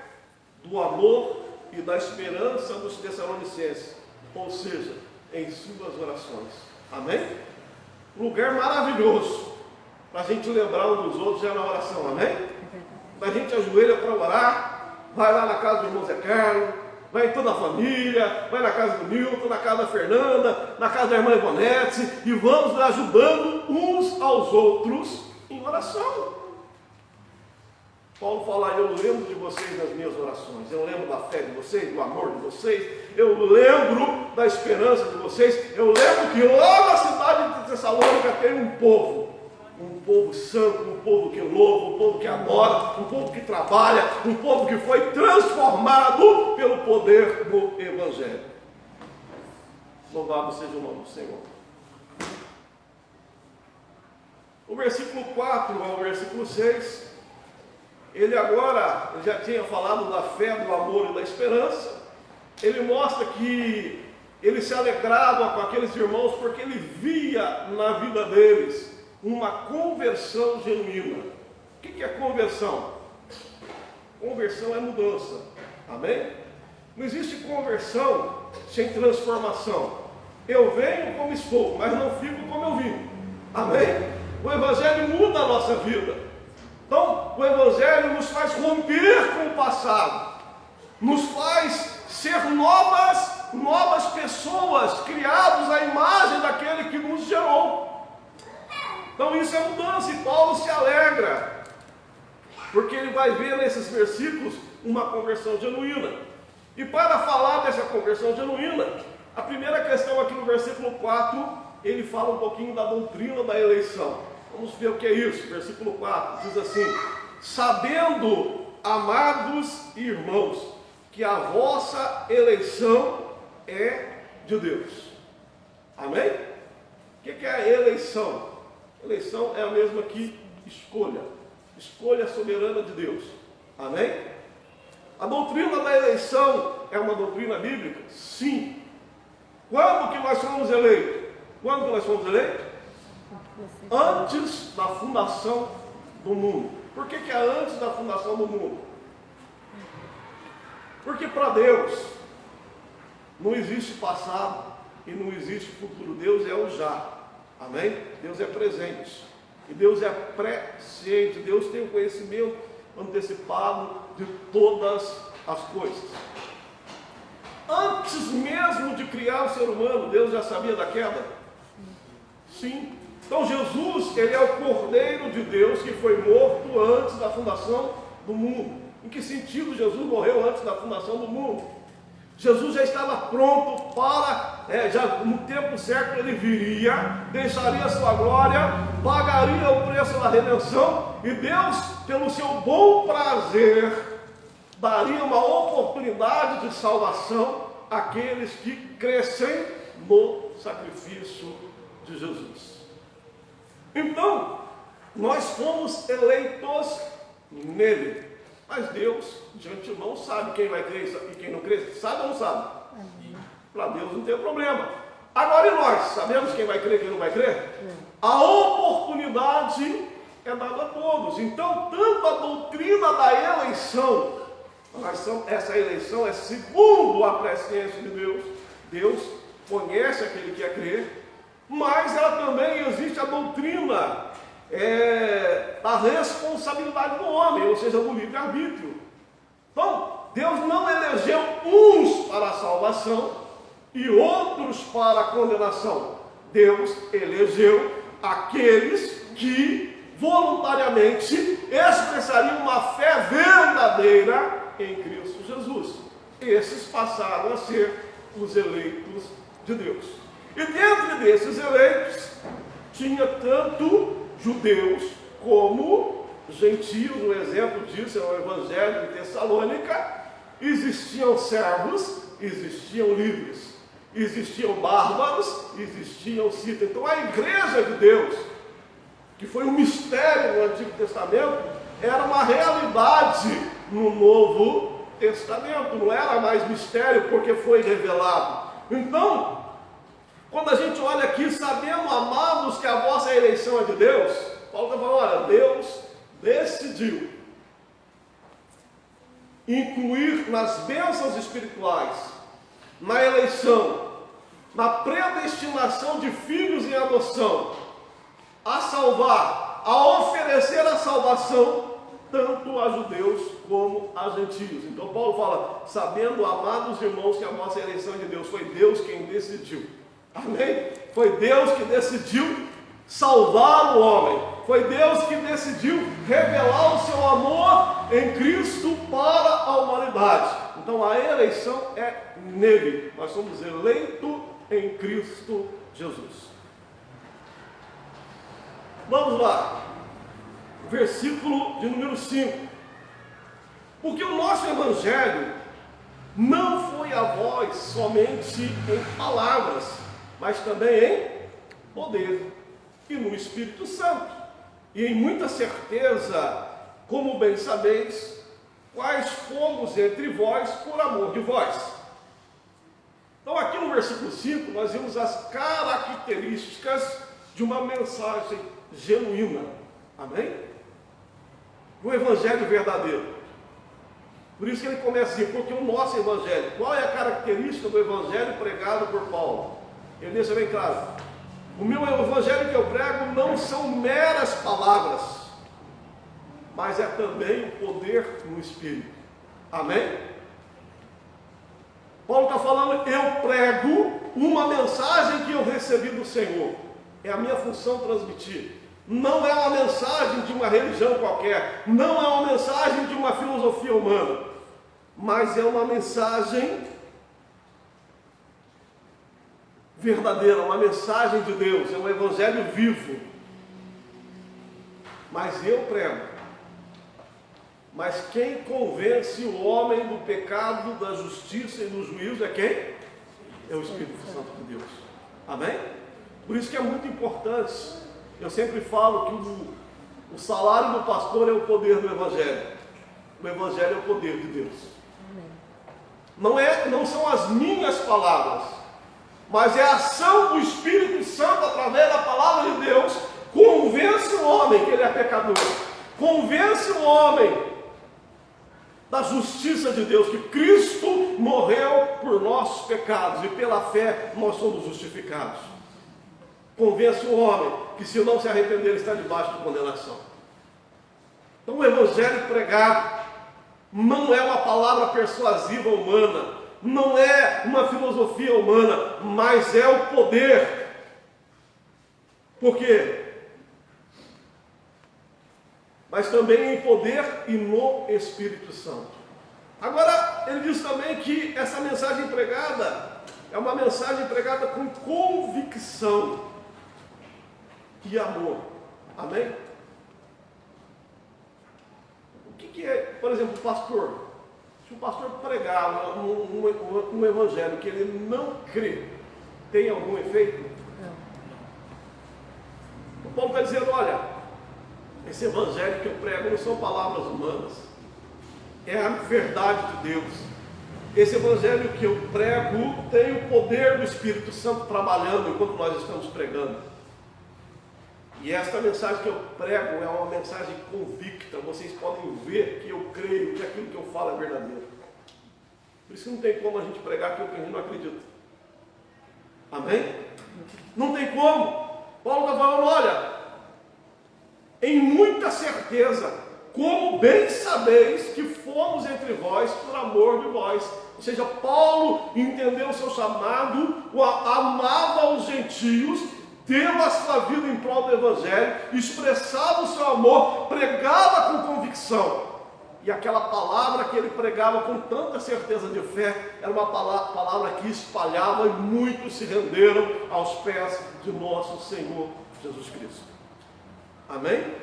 [SPEAKER 1] do amor e da esperança dos Tessalonicenses, ou seja, em suas orações. Amém? Lugar maravilhoso para a gente lembrar um dos outros já na oração. Amém? A gente ajoelha para orar, vai lá na casa do irmão Zé Carlos, vai em toda a família, vai na casa do Milton, na casa da Fernanda, na casa da irmã Ivonete, e vamos ajudando uns aos outros em oração. Paulo fala: eu lembro de vocês nas minhas orações, eu lembro da fé de vocês, do amor de vocês, eu lembro da esperança de vocês, eu lembro que lá na cidade de Tessalônica tem um povo santo, um povo que louva, um povo que adora, um povo que trabalha, um povo que foi transformado pelo poder do Evangelho. Louvado seja o nome do Senhor. O versículo 4 ao versículo 6, ele já tinha falado da fé, do amor e da esperança. Ele mostra que ele se alegrava com aqueles irmãos porque ele via na vida deles uma conversão genuína. O que é conversão? Conversão é mudança. Amém? Não existe conversão sem transformação. Eu venho como estou, mas não fico como eu vim. Amém? O Evangelho muda a nossa vida. Então, o Evangelho nos faz romper com o passado, nos faz ser novas pessoas, criados à imagem daquele que nos gerou. Então isso é mudança, e Paulo se alegra, porque ele vai ver nesses versículos uma conversão genuína. E para falar dessa conversão genuína, a primeira questão aqui no versículo 4, ele fala um pouquinho da doutrina da eleição. Vamos ver o que é isso. Versículo 4 diz assim: sabendo, amados irmãos, que a vossa eleição é de Deus. Amém? O que é a eleição? Eleição é a mesma que escolha soberana de Deus. Amém? A doutrina da eleição é uma doutrina bíblica? Sim. Quando que nós fomos eleitos? Quando que nós fomos eleitos? Antes da fundação do mundo. Por que é antes da fundação do mundo? Porque para Deus não existe passado e não existe futuro. Deus é o já. Amém? Deus é presente. E Deus é presciente. Deus tem o conhecimento antecipado de todas as coisas. Antes mesmo de criar o ser humano, Deus já sabia da queda? Sim. Então Jesus, ele é o Cordeiro de Deus que foi morto antes da fundação do mundo. Em que sentido Jesus morreu antes da fundação do mundo? Jesus já estava pronto para, já no tempo certo ele viria, deixaria a sua glória, pagaria o preço da redenção, e Deus, pelo seu bom prazer, daria uma oportunidade de salvação àqueles que crescem no sacrifício de Jesus. Então, nós fomos eleitos nele. Mas Deus, de antemão, sabe quem vai crer e quem não crê. Sabe ou não sabe? Para Deus não tem problema. Agora, e nós? Sabemos quem vai crer e quem não vai crer? A oportunidade é dada a todos. Então, tanto a doutrina da eleição, Essa eleição é segundo a presciência de Deus. Deus conhece aquele que quer crer, mas ela também existe a doutrina da responsabilidade do homem, ou seja, do livre-arbítrio. Então, Deus não elegeu uns para a salvação e outros para a condenação. Deus elegeu aqueles que voluntariamente expressariam uma fé verdadeira em Cristo Jesus. Esses passaram a ser os eleitos de Deus. E dentro desses eleitos, tinha tanto judeus como gentios. Um exemplo disso é o Evangelho de Tessalônica. Existiam servos, existiam livres. Existiam bárbaros, existiam citas. Então a igreja de Deus, que foi um mistério no Antigo Testamento, era uma realidade no Novo Testamento. Não era mais mistério porque foi revelado. Então, quando a gente olha aqui, sabendo, amados, que a vossa eleição é de Deus, Paulo está falando, olha, Deus decidiu incluir nas bênçãos espirituais, na eleição, na predestinação de filhos em adoção, a salvar, a oferecer a salvação, tanto a judeus como a gentios. Então Paulo fala, sabendo, amados irmãos, que a vossa eleição é de Deus, foi Deus quem decidiu. Amém? Foi Deus que decidiu salvar o homem. Foi Deus que decidiu revelar o seu amor em Cristo para a humanidade. Então a eleição é nele. Nós somos eleitos em Cristo Jesus. Vamos lá. Versículo de número 5. Porque o nosso evangelho não foi a vós somente em palavras, mas também em poder e no Espírito Santo, e em muita certeza, como bem sabeis, quais fomos entre vós por amor de vós. Então aqui no versículo 5 nós vimos as características de uma mensagem genuína. Amém? Do evangelho verdadeiro. Por isso que ele começa assim, porque o nosso evangelho, qual é a característica do evangelho pregado por Paulo? Ele deixa bem claro, o meu evangelho que eu prego não são meras palavras, mas é também o poder no Espírito. Amém? Paulo está falando, eu prego uma mensagem que eu recebi do Senhor. É a minha função transmitir. Não é uma mensagem de uma religião qualquer, não é uma mensagem de uma filosofia humana, mas é uma mensagem verdadeira, uma mensagem de Deus, é um evangelho vivo. Mas eu prego. Mas quem convence o homem do pecado, da justiça e do juízo é quem? É o Espírito Santo de Deus. Amém? Por isso que é muito importante. Eu sempre falo que o salário do pastor é o poder do evangelho. O evangelho é o poder de Deus. Não são as minhas palavras, mas é a ação do Espírito Santo através da palavra de Deus, convence o homem que ele é pecador, convence o homem da justiça de Deus, que Cristo morreu por nossos pecados e pela fé nós somos justificados. Convence o homem que se não se arrepender ele está debaixo de condenação. Então o evangelho pregado não é uma palavra persuasiva humana, não é uma filosofia humana, mas é o poder. Por quê? Mas também em poder e no Espírito Santo. Agora, ele diz também que essa mensagem pregada é uma mensagem pregada com convicção e amor. Amém? O que é, por exemplo, o pastor? Se o pastor pregar um evangelho que ele não crê, tem algum efeito? Não. O Paulo está dizendo, olha, esse evangelho que eu prego não são palavras humanas, é a verdade de Deus. Esse evangelho que eu prego tem o poder do Espírito Santo trabalhando enquanto nós estamos pregando. E esta mensagem que eu prego é uma mensagem convicta. Vocês podem ver que eu creio que aquilo que eu falo é verdadeiro. Por isso que não tem como a gente pregar aquilo que a gente não acredita. Amém? Não tem como. Paulo está falando, olha, em muita certeza, como bem sabeis que fomos entre vós por amor de vós. Ou seja, Paulo entendeu o seu chamado, amava os gentios, deu a sua vida em prol do Evangelho, expressava o seu amor, pregava com convicção. E aquela palavra que ele pregava com tanta certeza de fé, era uma palavra que espalhava e muitos se renderam aos pés de nosso Senhor Jesus Cristo. Amém?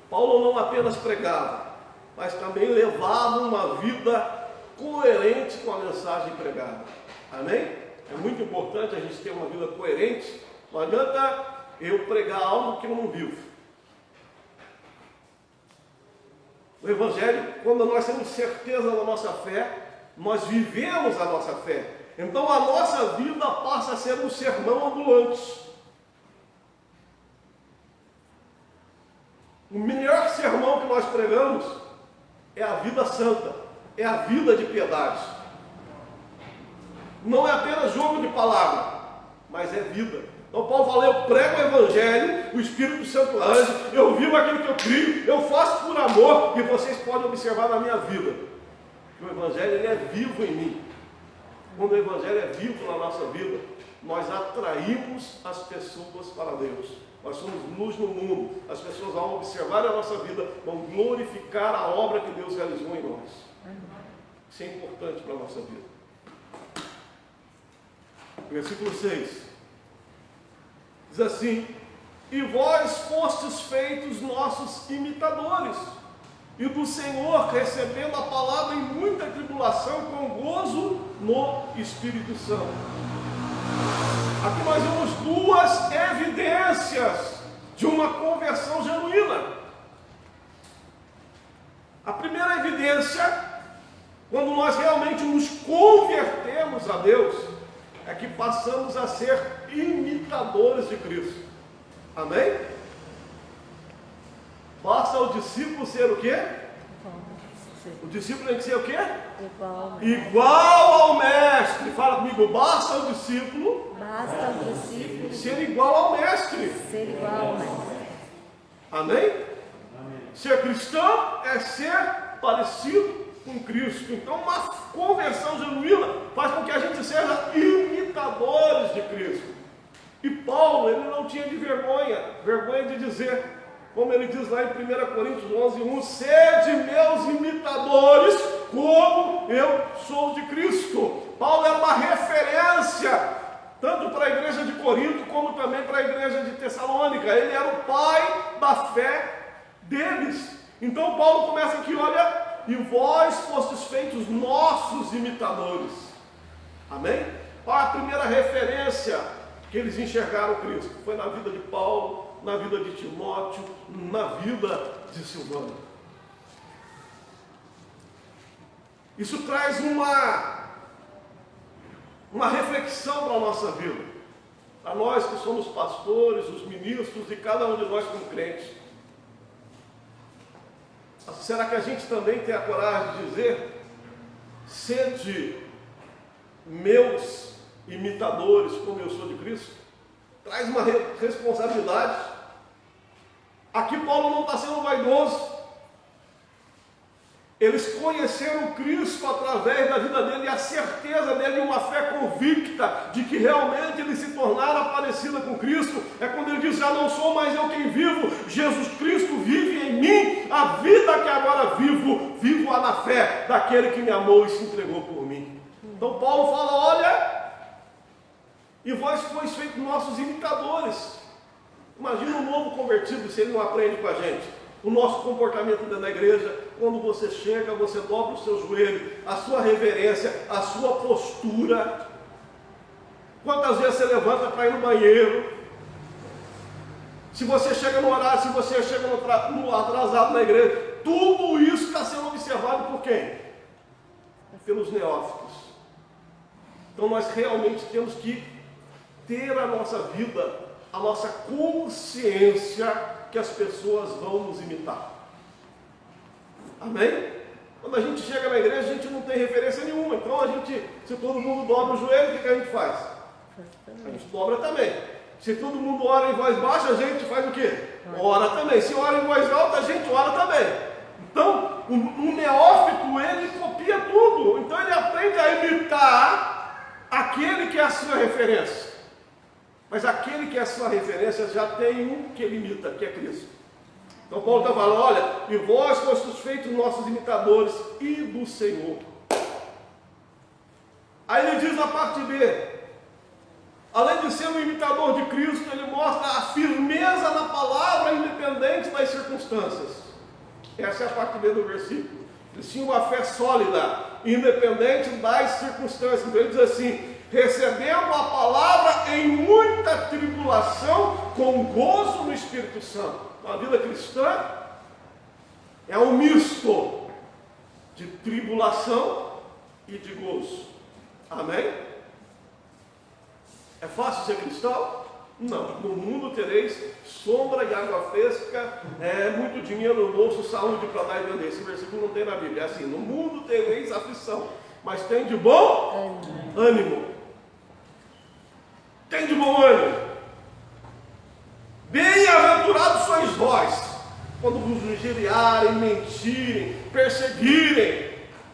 [SPEAKER 1] Paulo não apenas pregava, mas também levava uma vida coerente com a mensagem pregada. Amém? É muito importante a gente ter uma vida coerente. Não adianta eu pregar algo que eu não vivo. O Evangelho, quando nós temos certeza da nossa fé, nós vivemos a nossa fé. Então a nossa vida passa a ser um sermão ambulante. O melhor sermão que nós pregamos é a vida santa, é a vida de piedade. Não é apenas jogo de palavra, mas é vida. Então Paulo fala, eu prego o Evangelho, o Espírito Santo age, eu vivo aquilo que eu crio, eu faço por amor, e vocês podem observar na minha vida, que o Evangelho ele é vivo em mim. Quando o Evangelho é vivo na nossa vida, nós atraímos as pessoas para Deus. Nós somos luz no mundo. As pessoas, ao observar a nossa vida, vão glorificar a obra que Deus realizou em nós. Isso é importante para a nossa vida. Versículo 6. Diz assim, e vós fostes feitos nossos imitadores, e do Senhor recebendo a palavra em muita tribulação, com gozo no Espírito Santo. Aqui nós vemos duas evidências de uma conversão genuína. A primeira evidência, quando nós realmente nos convertemos a Deus, é que passamos a ser imitadores de Cristo. Amém? Basta o discípulo ser o quê? O discípulo tem que ser o quê? Igual ao mestre. Fala comigo, basta o discípulo ser igual ao mestre. Amém? Ser cristão é ser parecido com Cristo. Então uma conversão genuína faz com que a gente seja imitadores de Cristo. E Paulo, ele não tinha de vergonha de dizer, como ele diz lá em 1 Coríntios 11:1, sede meus imitadores, como eu sou de Cristo. Paulo era uma referência, tanto para a igreja de Corinto, como também para a igreja de Tessalônica. Ele era o pai da fé deles. Então Paulo começa aqui, olha, e vós fostes feitos nossos imitadores. Amém? Qual a primeira referência que eles enxergaram Cristo? Foi na vida de Paulo, na vida de Timóteo, na vida de Silvano. Isso traz uma reflexão para a nossa vida. Para nós que somos pastores, os ministros e cada um de nós como crentes. Será que a gente também tem a coragem de dizer, sede meus imitadores como eu sou de Cristo? Traz uma responsabilidade. Aqui Paulo não está sendo vaidoso. Eles conheceram Cristo através da vida dele e a certeza dele, uma fé convicta de que realmente eles se tornaram parecida com Cristo. É quando ele diz, já não sou mais eu quem vivo, Jesus Cristo vive em mim. A vida que agora vivo-a na fé daquele que me amou e se entregou por mim. Então Paulo fala, olha, e vós sois feitos nossos imitadores. Imagina um novo convertido se ele não aprende com a gente. O nosso comportamento dentro da igreja, quando você chega, você dobra o seu joelho, a sua reverência, a sua postura. Quantas vezes você levanta para ir no banheiro? Se você chega no horário, se você chega no atrasado na igreja, tudo isso está sendo observado por quem? Pelos neófitos. Então nós realmente temos que ter a nossa vida, a nossa consciência que as pessoas vão nos imitar. Amém? Quando a gente chega na igreja, a gente não tem referência nenhuma. Então se todo mundo dobra o joelho, o que a gente faz? A gente dobra também. Se todo mundo ora em voz baixa, a gente faz o quê? Ora também. Se ora em voz alta, a gente ora também. Então, o neófito, ele copia tudo. Então, ele aprende a imitar aquele que é a sua referência. Mas aquele que é a sua referência já tem um que ele imita, que é Cristo. Então, Paulo está falando, olha, e vós fostes feitos nossos imitadores e do Senhor. Aí ele diz na parte B, além de ser um imitador de Cristo, ele mostra a firmeza na palavra, independente das circunstâncias. Essa é a parte B do versículo. Eles tinham uma fé sólida, independente das circunstâncias. Então ele diz assim, recebendo a palavra em muita tribulação, com gozo no Espírito Santo. Então, a vida cristã é um misto de tribulação e de gozo. Amém? É fácil ser cristão? Não. No mundo tereis sombra e água fresca, muito dinheiro no bolso, saúde para dar e vender. Esse versículo não tem na Bíblia. É assim, no mundo tereis aflição, mas tem de bom ânimo. Tem de bom ânimo. Bem-aventurados sois vós, quando vos injuriarem, mentirem, perseguirem,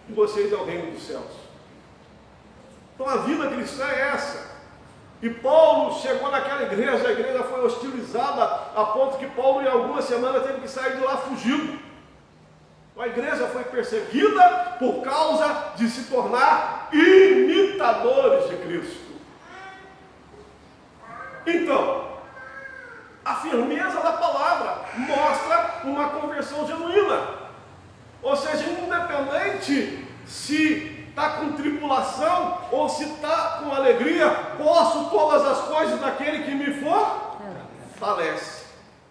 [SPEAKER 1] e vocês é o reino dos céus. Então a vida cristã é essa. E Paulo chegou naquela igreja, a igreja foi hostilizada a ponto que Paulo em algumas semanas teve que sair de lá fugido. A igreja foi perseguida por causa de se tornar imitadores de Cristo. Então, a firmeza da palavra mostra uma conversão genuína. Ou seja, independente se está com tribulação ou se está com alegria, posso todas as coisas daquele que me fortalece.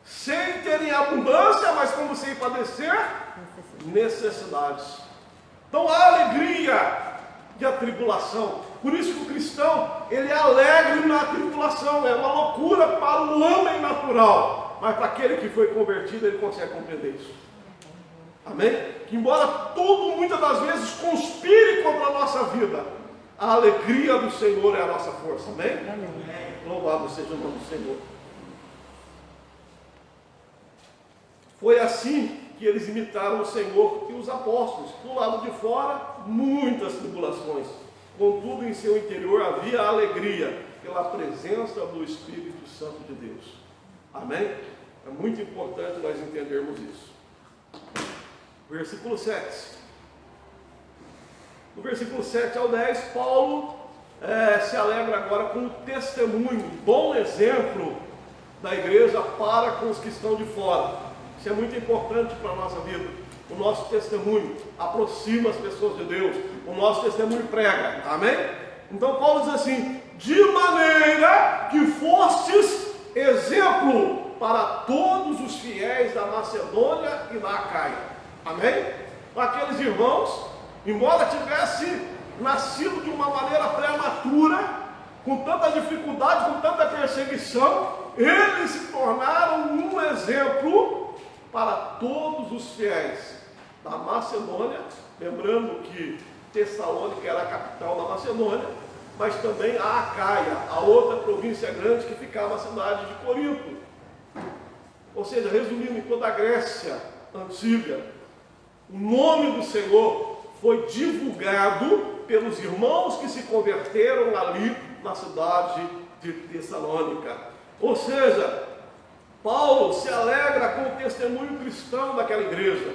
[SPEAKER 1] Sem ter em abundância, mas como sem padecer necessidades. Então há alegria e a tribulação. Por isso que o cristão, ele é alegre na tribulação. É uma loucura para o homem natural, mas para aquele que foi convertido, ele consegue compreender isso. Amém? Que embora tudo muitas das vezes conspire contra a nossa vida, a alegria do Senhor é a nossa força. Amém? Amém. Louvado seja o nome do Senhor. Foi assim que eles imitaram o Senhor e os apóstolos. Do lado de fora, muitas tribulações. Contudo, em seu interior havia alegria pela presença do Espírito Santo de Deus. Amém? É muito importante nós entendermos isso. Versículo 7. No versículo 7 ao 10, Paulo se alegra agora com o testemunho, bom exemplo da igreja para com os que estão de fora. Isso é muito importante para a nossa vida. O nosso testemunho aproxima as pessoas de Deus. O nosso testemunho prega. Amém? Então Paulo diz assim, de maneira que fostes exemplo para todos os fiéis da Macedônia e da Acaia. Amém? Aqueles irmãos, embora tivesse nascido de uma maneira prematura, com tanta dificuldade, com tanta perseguição, eles se tornaram um exemplo para todos os fiéis da Macedônia, lembrando que Tessalônica era a capital da Macedônia, mas também a Acaia, a outra província grande que ficava na cidade de Corinto. Ou seja, resumindo, em toda a Grécia antiga, o nome do Senhor foi divulgado pelos irmãos que se converteram ali na cidade de Tessalônica. Ou seja, Paulo se alegra com o testemunho cristão daquela igreja.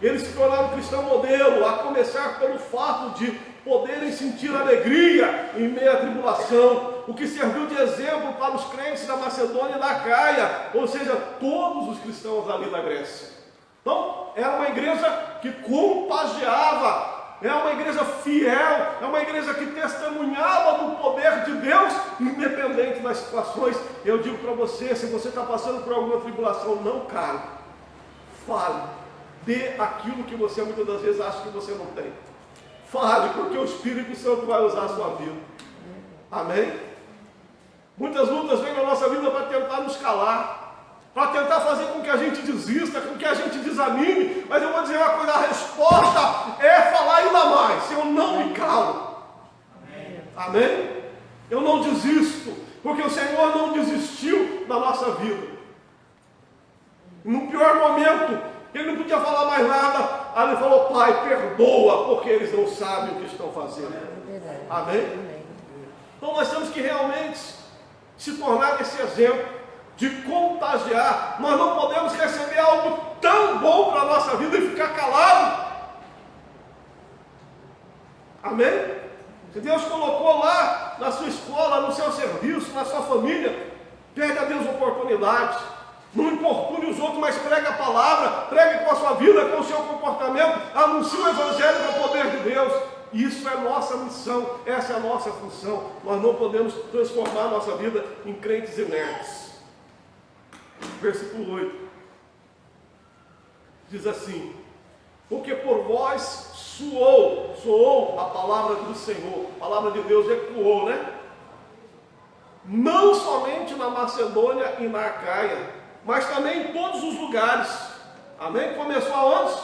[SPEAKER 1] Eles se tornaram cristão modelo, a começar pelo fato de poderem sentir alegria em meio à tribulação, o que serviu de exemplo para os crentes da Macedônia e da Acaia, ou seja, todos os cristãos ali da Grécia. Então, era uma igreja que contagiava, é uma igreja fiel, é uma igreja que testemunhava do poder de Deus, independente das situações. Eu digo para você, se você está passando por alguma tribulação, não cale, fale, dê aquilo que você muitas das vezes acha que você não tem. Fale, porque o Espírito Santo vai usar a sua vida. Amém? Muitas lutas vêm na nossa vida para tentar nos calar, para tentar fazer com que a gente desista, com que a gente desanime. Mas eu vou dizer uma coisa, a resposta é falar ainda mais, se eu não me calo. Amém? Eu não desisto, porque o Senhor não desistiu da nossa vida. No pior momento, ele não podia falar mais nada. Aí ele falou: Pai, perdoa, porque eles não sabem o que estão fazendo. Amém? Então nós temos que realmente se tornar esse exemplo de contagiar. Nós não podemos receber algo tão bom para a nossa vida e ficar calado. Amém? Se Deus colocou lá na sua escola, no seu serviço, na sua família, pede a Deus oportunidades. Não importune os outros, mas pregue a palavra, pregue com a sua vida, com o seu comportamento, anuncie o Evangelho com o poder de Deus. Isso é nossa missão, essa é a nossa função. Nós não podemos transformar a nossa vida em crentes inertes. Versículo 8 diz assim: porque por vós soou a palavra do Senhor, a palavra de Deus ecoou, né? Não somente na Macedônia e na Acaia, mas também em todos os lugares. Amém? Começou aonde?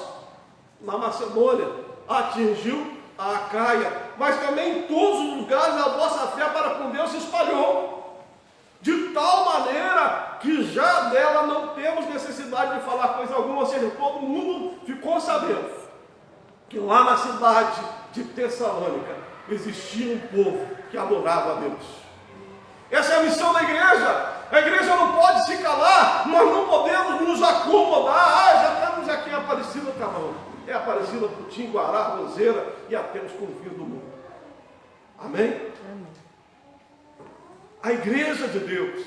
[SPEAKER 1] Na Macedônia, atingiu a Acaia, mas também em todos os lugares a vossa fé para com Deus se espalhou, de tal maneira que já dela não temos necessidade de falar coisa alguma. Ou seja, todo mundo ficou sabendo que lá na cidade de Tessalônica existia um povo que adorava a Deus. Essa é a missão da igreja. A igreja não pode se calar, nós não podemos nos acomodar. Já estamos aqui em Aparecida, Camarão. É Aparecida, Putim, Guará, Roseira e até os confins do mundo. Amém? Amém? A igreja de Deus,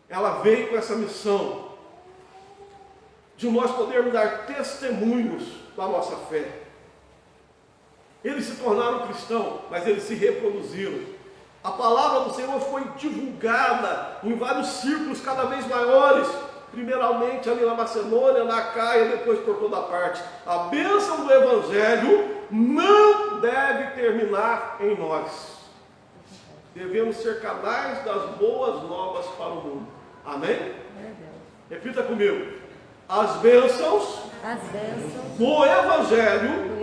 [SPEAKER 1] ela veio com essa missão de nós podermos dar testemunhos da nossa fé. Eles se tornaram cristãos, mas eles se reproduziram. A palavra do Senhor foi divulgada em vários círculos cada vez maiores, primeiramente ali na Macedônia, na Acaia, depois por toda parte. A bênção do Evangelho não deve terminar em nós. Devemos ser canais das boas novas para o mundo. Amém? Repita comigo. As bênçãos do Evangelho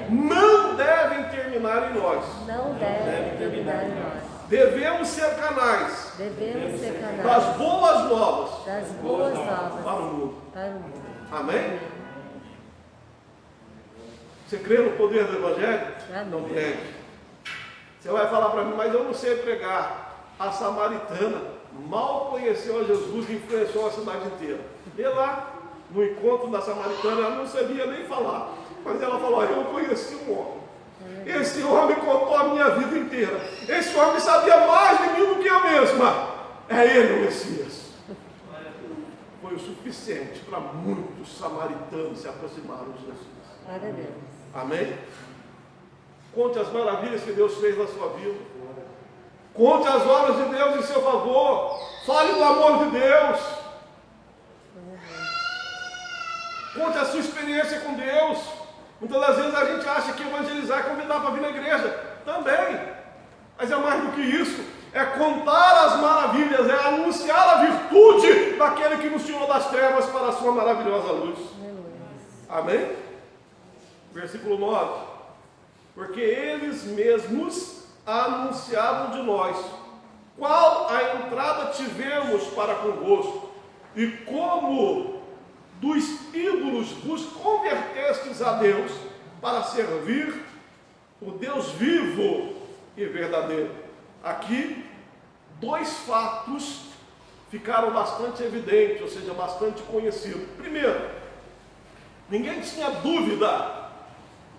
[SPEAKER 1] não devem terminar em nós.
[SPEAKER 2] Não devem terminar em nós.
[SPEAKER 1] Devemos ser canais das boas novas para o mundo. Amém? Você crê no poder do Evangelho? Não pregue. Você vai falar para mim: mas eu não sei pregar. A samaritana mal conheceu a Jesus e influenciou a cidade inteira. E lá, no encontro da samaritana, ela não sabia nem falar. Mas ela falou: eu conheci um homem. Esse homem contou a minha vida inteira. Esse homem sabia mais de mim do que eu mesma. É ele o Messias. Foi o suficiente para muitos samaritanos se aproximarem de Jesus. Amém? Conte as maravilhas que Deus fez na sua vida. Conte as obras de Deus em seu favor. Fale do amor de Deus. Conte a sua experiência com Deus. Muitas das vezes a gente acha que evangelizar é convidar para vir na igreja. Também. Mas é mais do que isso. É contar as maravilhas, é anunciar a virtude daquele que nos tirou das trevas para a sua maravilhosa luz. Amém? Versículo 9. Porque eles mesmos anunciaram de nós qual a entrada tivemos para convosco, e como dos ídolos vos convertestes a Deus para servir o Deus vivo e verdadeiro. Aqui, dois fatos ficaram bastante evidentes, ou seja, bastante conhecidos. Primeiro, ninguém tinha dúvida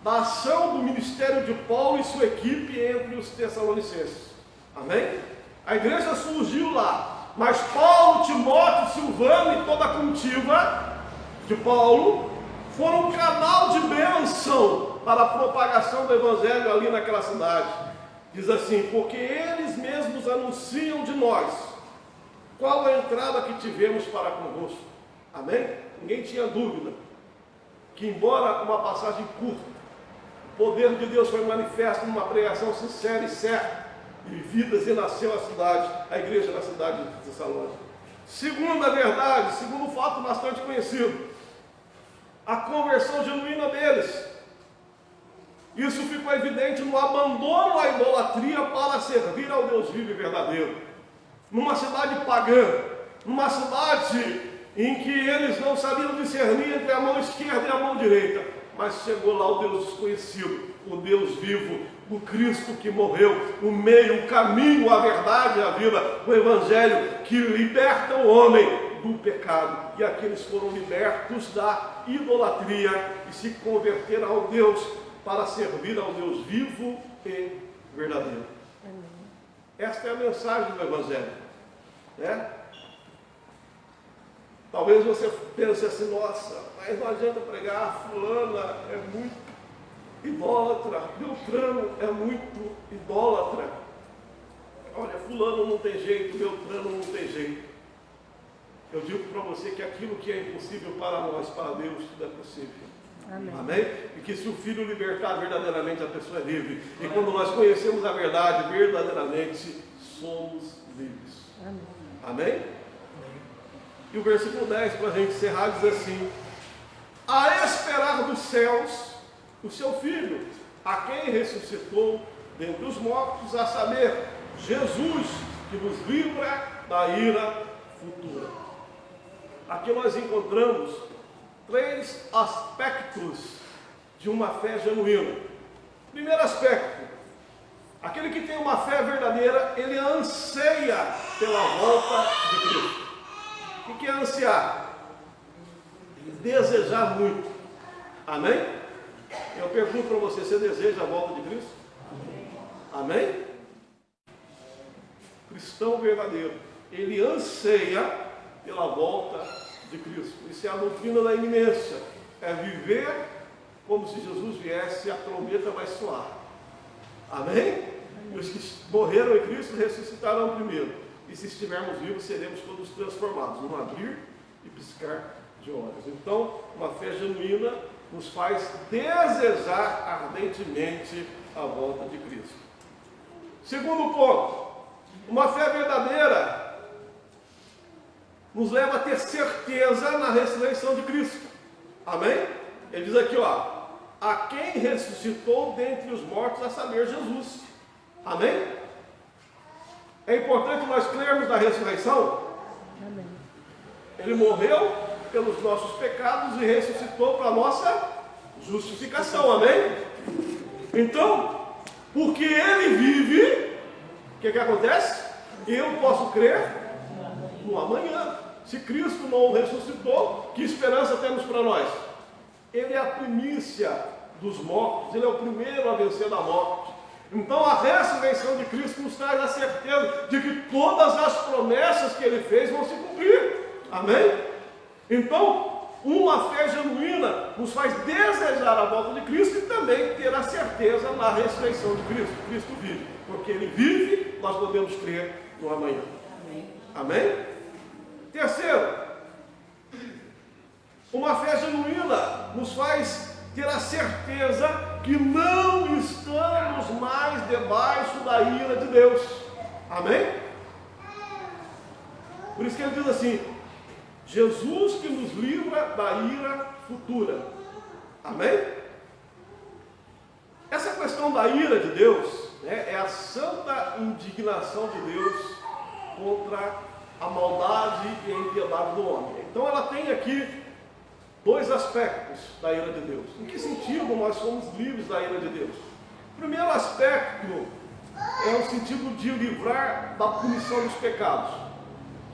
[SPEAKER 1] da ação do ministério de Paulo e sua equipe entre os tessalonicenses. Amém? A igreja surgiu lá, mas Paulo, Timóteo, Silvano e toda a comitiva de Paulo foram um canal de bênção para a propagação do evangelho ali naquela cidade. Diz assim: porque eles mesmos anunciam de nós qual a entrada que tivemos para convosco. Amém? Ninguém tinha dúvida que, embora uma passagem curta, o poder de Deus foi manifesto numa pregação sincera e certa. e vidas, e nasceu a cidade, a igreja na cidade de Tessalônica. Segunda verdade, segundo fato bastante conhecido, a conversão genuína deles. Isso ficou evidente no abandono à idolatria para servir ao Deus vivo e verdadeiro. Numa cidade pagã, numa cidade em que eles não sabiam discernir entre a mão esquerda e a mão direita, mas chegou lá o Deus desconhecido, o Deus vivo, o Cristo que morreu, o meio, o caminho, a verdade e a vida, o Evangelho que liberta o homem do pecado. E aqueles foram libertos da idolatria e se converteram ao Deus para servir ao Deus vivo e verdadeiro.
[SPEAKER 2] Amém.
[SPEAKER 1] Esta é a mensagem do Evangelho, né? Talvez você pense assim, nossa, mas não adianta pregar, fulana é muito idólatra, Beltrano é muito idólatra. Olha, fulano não tem jeito, Beltrano não tem jeito. Eu digo para você que aquilo que é impossível para nós, para Deus, tudo é possível.
[SPEAKER 2] Amém.
[SPEAKER 1] Amém? E que se o Filho libertar verdadeiramente, a pessoa é livre. E quando nós conhecemos a verdade, verdadeiramente somos livres.
[SPEAKER 2] Amém.
[SPEAKER 1] Amém? E o versículo 10, para a gente encerrar, diz assim: a esperar dos céus o seu Filho, a quem ressuscitou dentre os mortos, a saber, Jesus, que nos livra da ira futura. Aqui nós encontramos 3 aspectos de uma fé genuína. Primeiro aspecto, aquele que tem uma fé verdadeira, ele anseia pela volta de Cristo. O que é ansiar? Desejar muito. Amém? Eu pergunto para você, você deseja a volta de Cristo? Amém? Cristão verdadeiro, ele anseia pela volta de Cristo. Isso é a doutrina da iminência. É viver como se Jesus viesse e a trombeta vai soar. Amém? E os que morreram em Cristo ressuscitarão primeiro. E se estivermos vivos, seremos todos transformados, num abrir e piscar de olhos. Então, uma fé genuína nos faz desejar ardentemente a volta de Cristo. Segundo ponto, uma fé verdadeira nos leva a ter certeza na ressurreição de Cristo. Amém? Ele diz aqui, ó, a quem ressuscitou dentre os mortos, a saber, Jesus. Amém? É importante nós crermos na ressurreição.
[SPEAKER 2] Amém.
[SPEAKER 1] Ele morreu pelos nossos pecados e ressuscitou para a nossa justificação. Amém? Então, porque Ele vive, o que acontece? Eu posso crer no amanhã. Se Cristo não ressuscitou, que esperança temos para nós? Ele é a primícia dos mortos, Ele é o primeiro a vencer da morte. Então a ressurreição de Cristo nos traz a certeza de que todas as promessas que Ele fez vão se cumprir. Amém? Então, uma fé genuína nos faz desejar a volta de Cristo e também ter a certeza na ressurreição de Cristo. Cristo vive. Porque Ele vive, nós podemos crer no amanhã.
[SPEAKER 2] Amém.
[SPEAKER 1] Amém? Terceiro, uma fé genuína nos faz ter a certeza que não estamos mais debaixo da ira de Deus. Amém? Por isso que ele diz assim: Jesus que nos livra da ira futura. Amém? Essa questão da ira de Deus, né, é a santa indignação de Deus contra a maldade e a impiedade do homem. Então ela tem aqui 2 aspectos da ira de Deus. Em que sentido nós somos livres da ira de Deus? O primeiro aspecto é o sentido de livrar da punição dos pecados.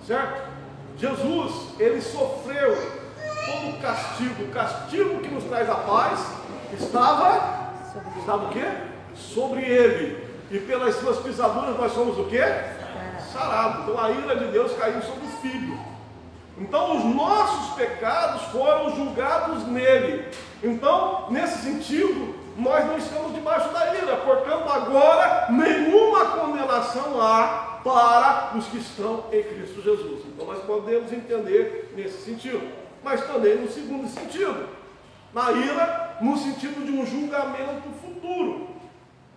[SPEAKER 1] Certo? Jesus, Ele sofreu todo o castigo que nos traz a paz, estava o quê? Sobre Ele. E pelas suas pisaduras nós somos o quê? Sarados. Então a ira de Deus caiu sobre o Filho. Então os nossos pecados foram julgados nele. Então, nesse sentido, nós não estamos debaixo da ira. Portanto, agora, nenhuma condenação há para os que estão em Cristo Jesus. Então nós podemos entender nesse sentido. Mas também no segundo sentido. Na ira, no sentido de um julgamento futuro.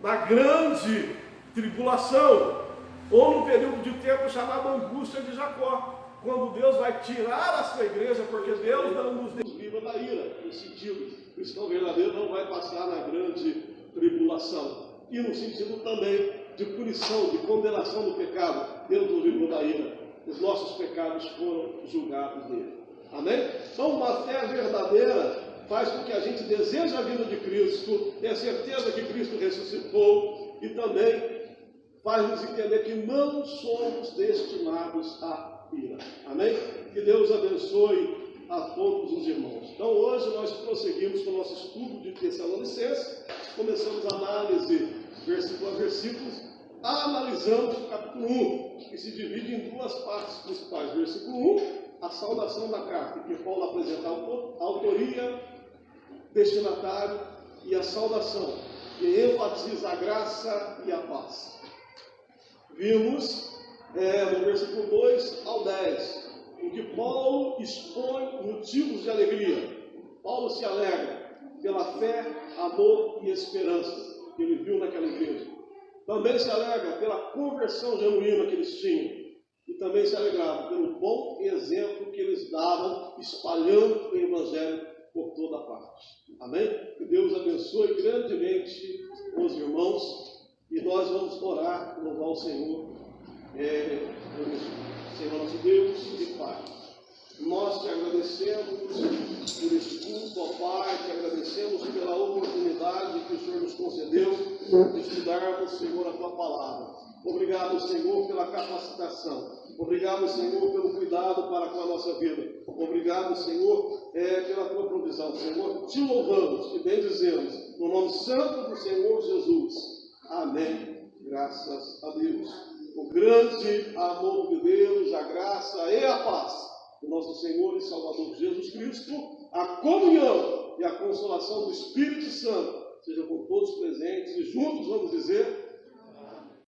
[SPEAKER 1] Na grande tribulação, ou num período de tempo chamado angústia de Jacó, quando Deus vai tirar a sua igreja, porque Deus não nos livra da ira, no sentido, o cristão verdadeiro não vai passar na grande tribulação, e no sentido também de punição, de condenação do pecado. Deus nos livrou da ira, os nossos pecados foram julgados nele. Amém? Então, uma fé verdadeira faz com que a gente deseje a vida de Cristo, tenha certeza que Cristo ressuscitou, e também faz nos entender que não somos destinados à ira. Amém? Que Deus abençoe a todos os irmãos. Então, hoje nós prosseguimos com o nosso estudo de Tessalonicenses, começamos a análise versículo a versículo, analisamos o capítulo 1, que se divide em duas partes principais. Versículo 1, a saudação da carta, que Paulo apresenta a autoria, destinatário e a saudação, que enfatiza a graça e a paz. Vimos no versículo 2 ao 10, em que Paulo expõe motivos de alegria. Paulo se alegra pela fé, amor e esperança que ele viu naquela igreja. Também se alegra pela conversão genuína que eles tinham. E também se alegrava pelo bom exemplo que eles davam, espalhando o Evangelho por toda parte. Amém? Que Deus abençoe grandemente os irmãos. E nós vamos orar, louvar o Senhor. Senhor nosso Deus e Pai, nós te agradecemos por este culto, ó Pai, te agradecemos pela oportunidade que o Senhor nos concedeu de estudarmos, Senhor, a tua palavra. Obrigado, Senhor, pela capacitação. Obrigado, Senhor, pelo cuidado para com a nossa vida. Obrigado, Senhor, pela tua provisão. Senhor, te louvamos e bendizemos no nome santo do Senhor Jesus. Amém. Graças a Deus. O grande amor de Deus, a graça e a paz do nosso Senhor e Salvador Jesus Cristo, a comunhão e a consolação do Espírito Santo, seja com todos presentes e juntos vamos dizer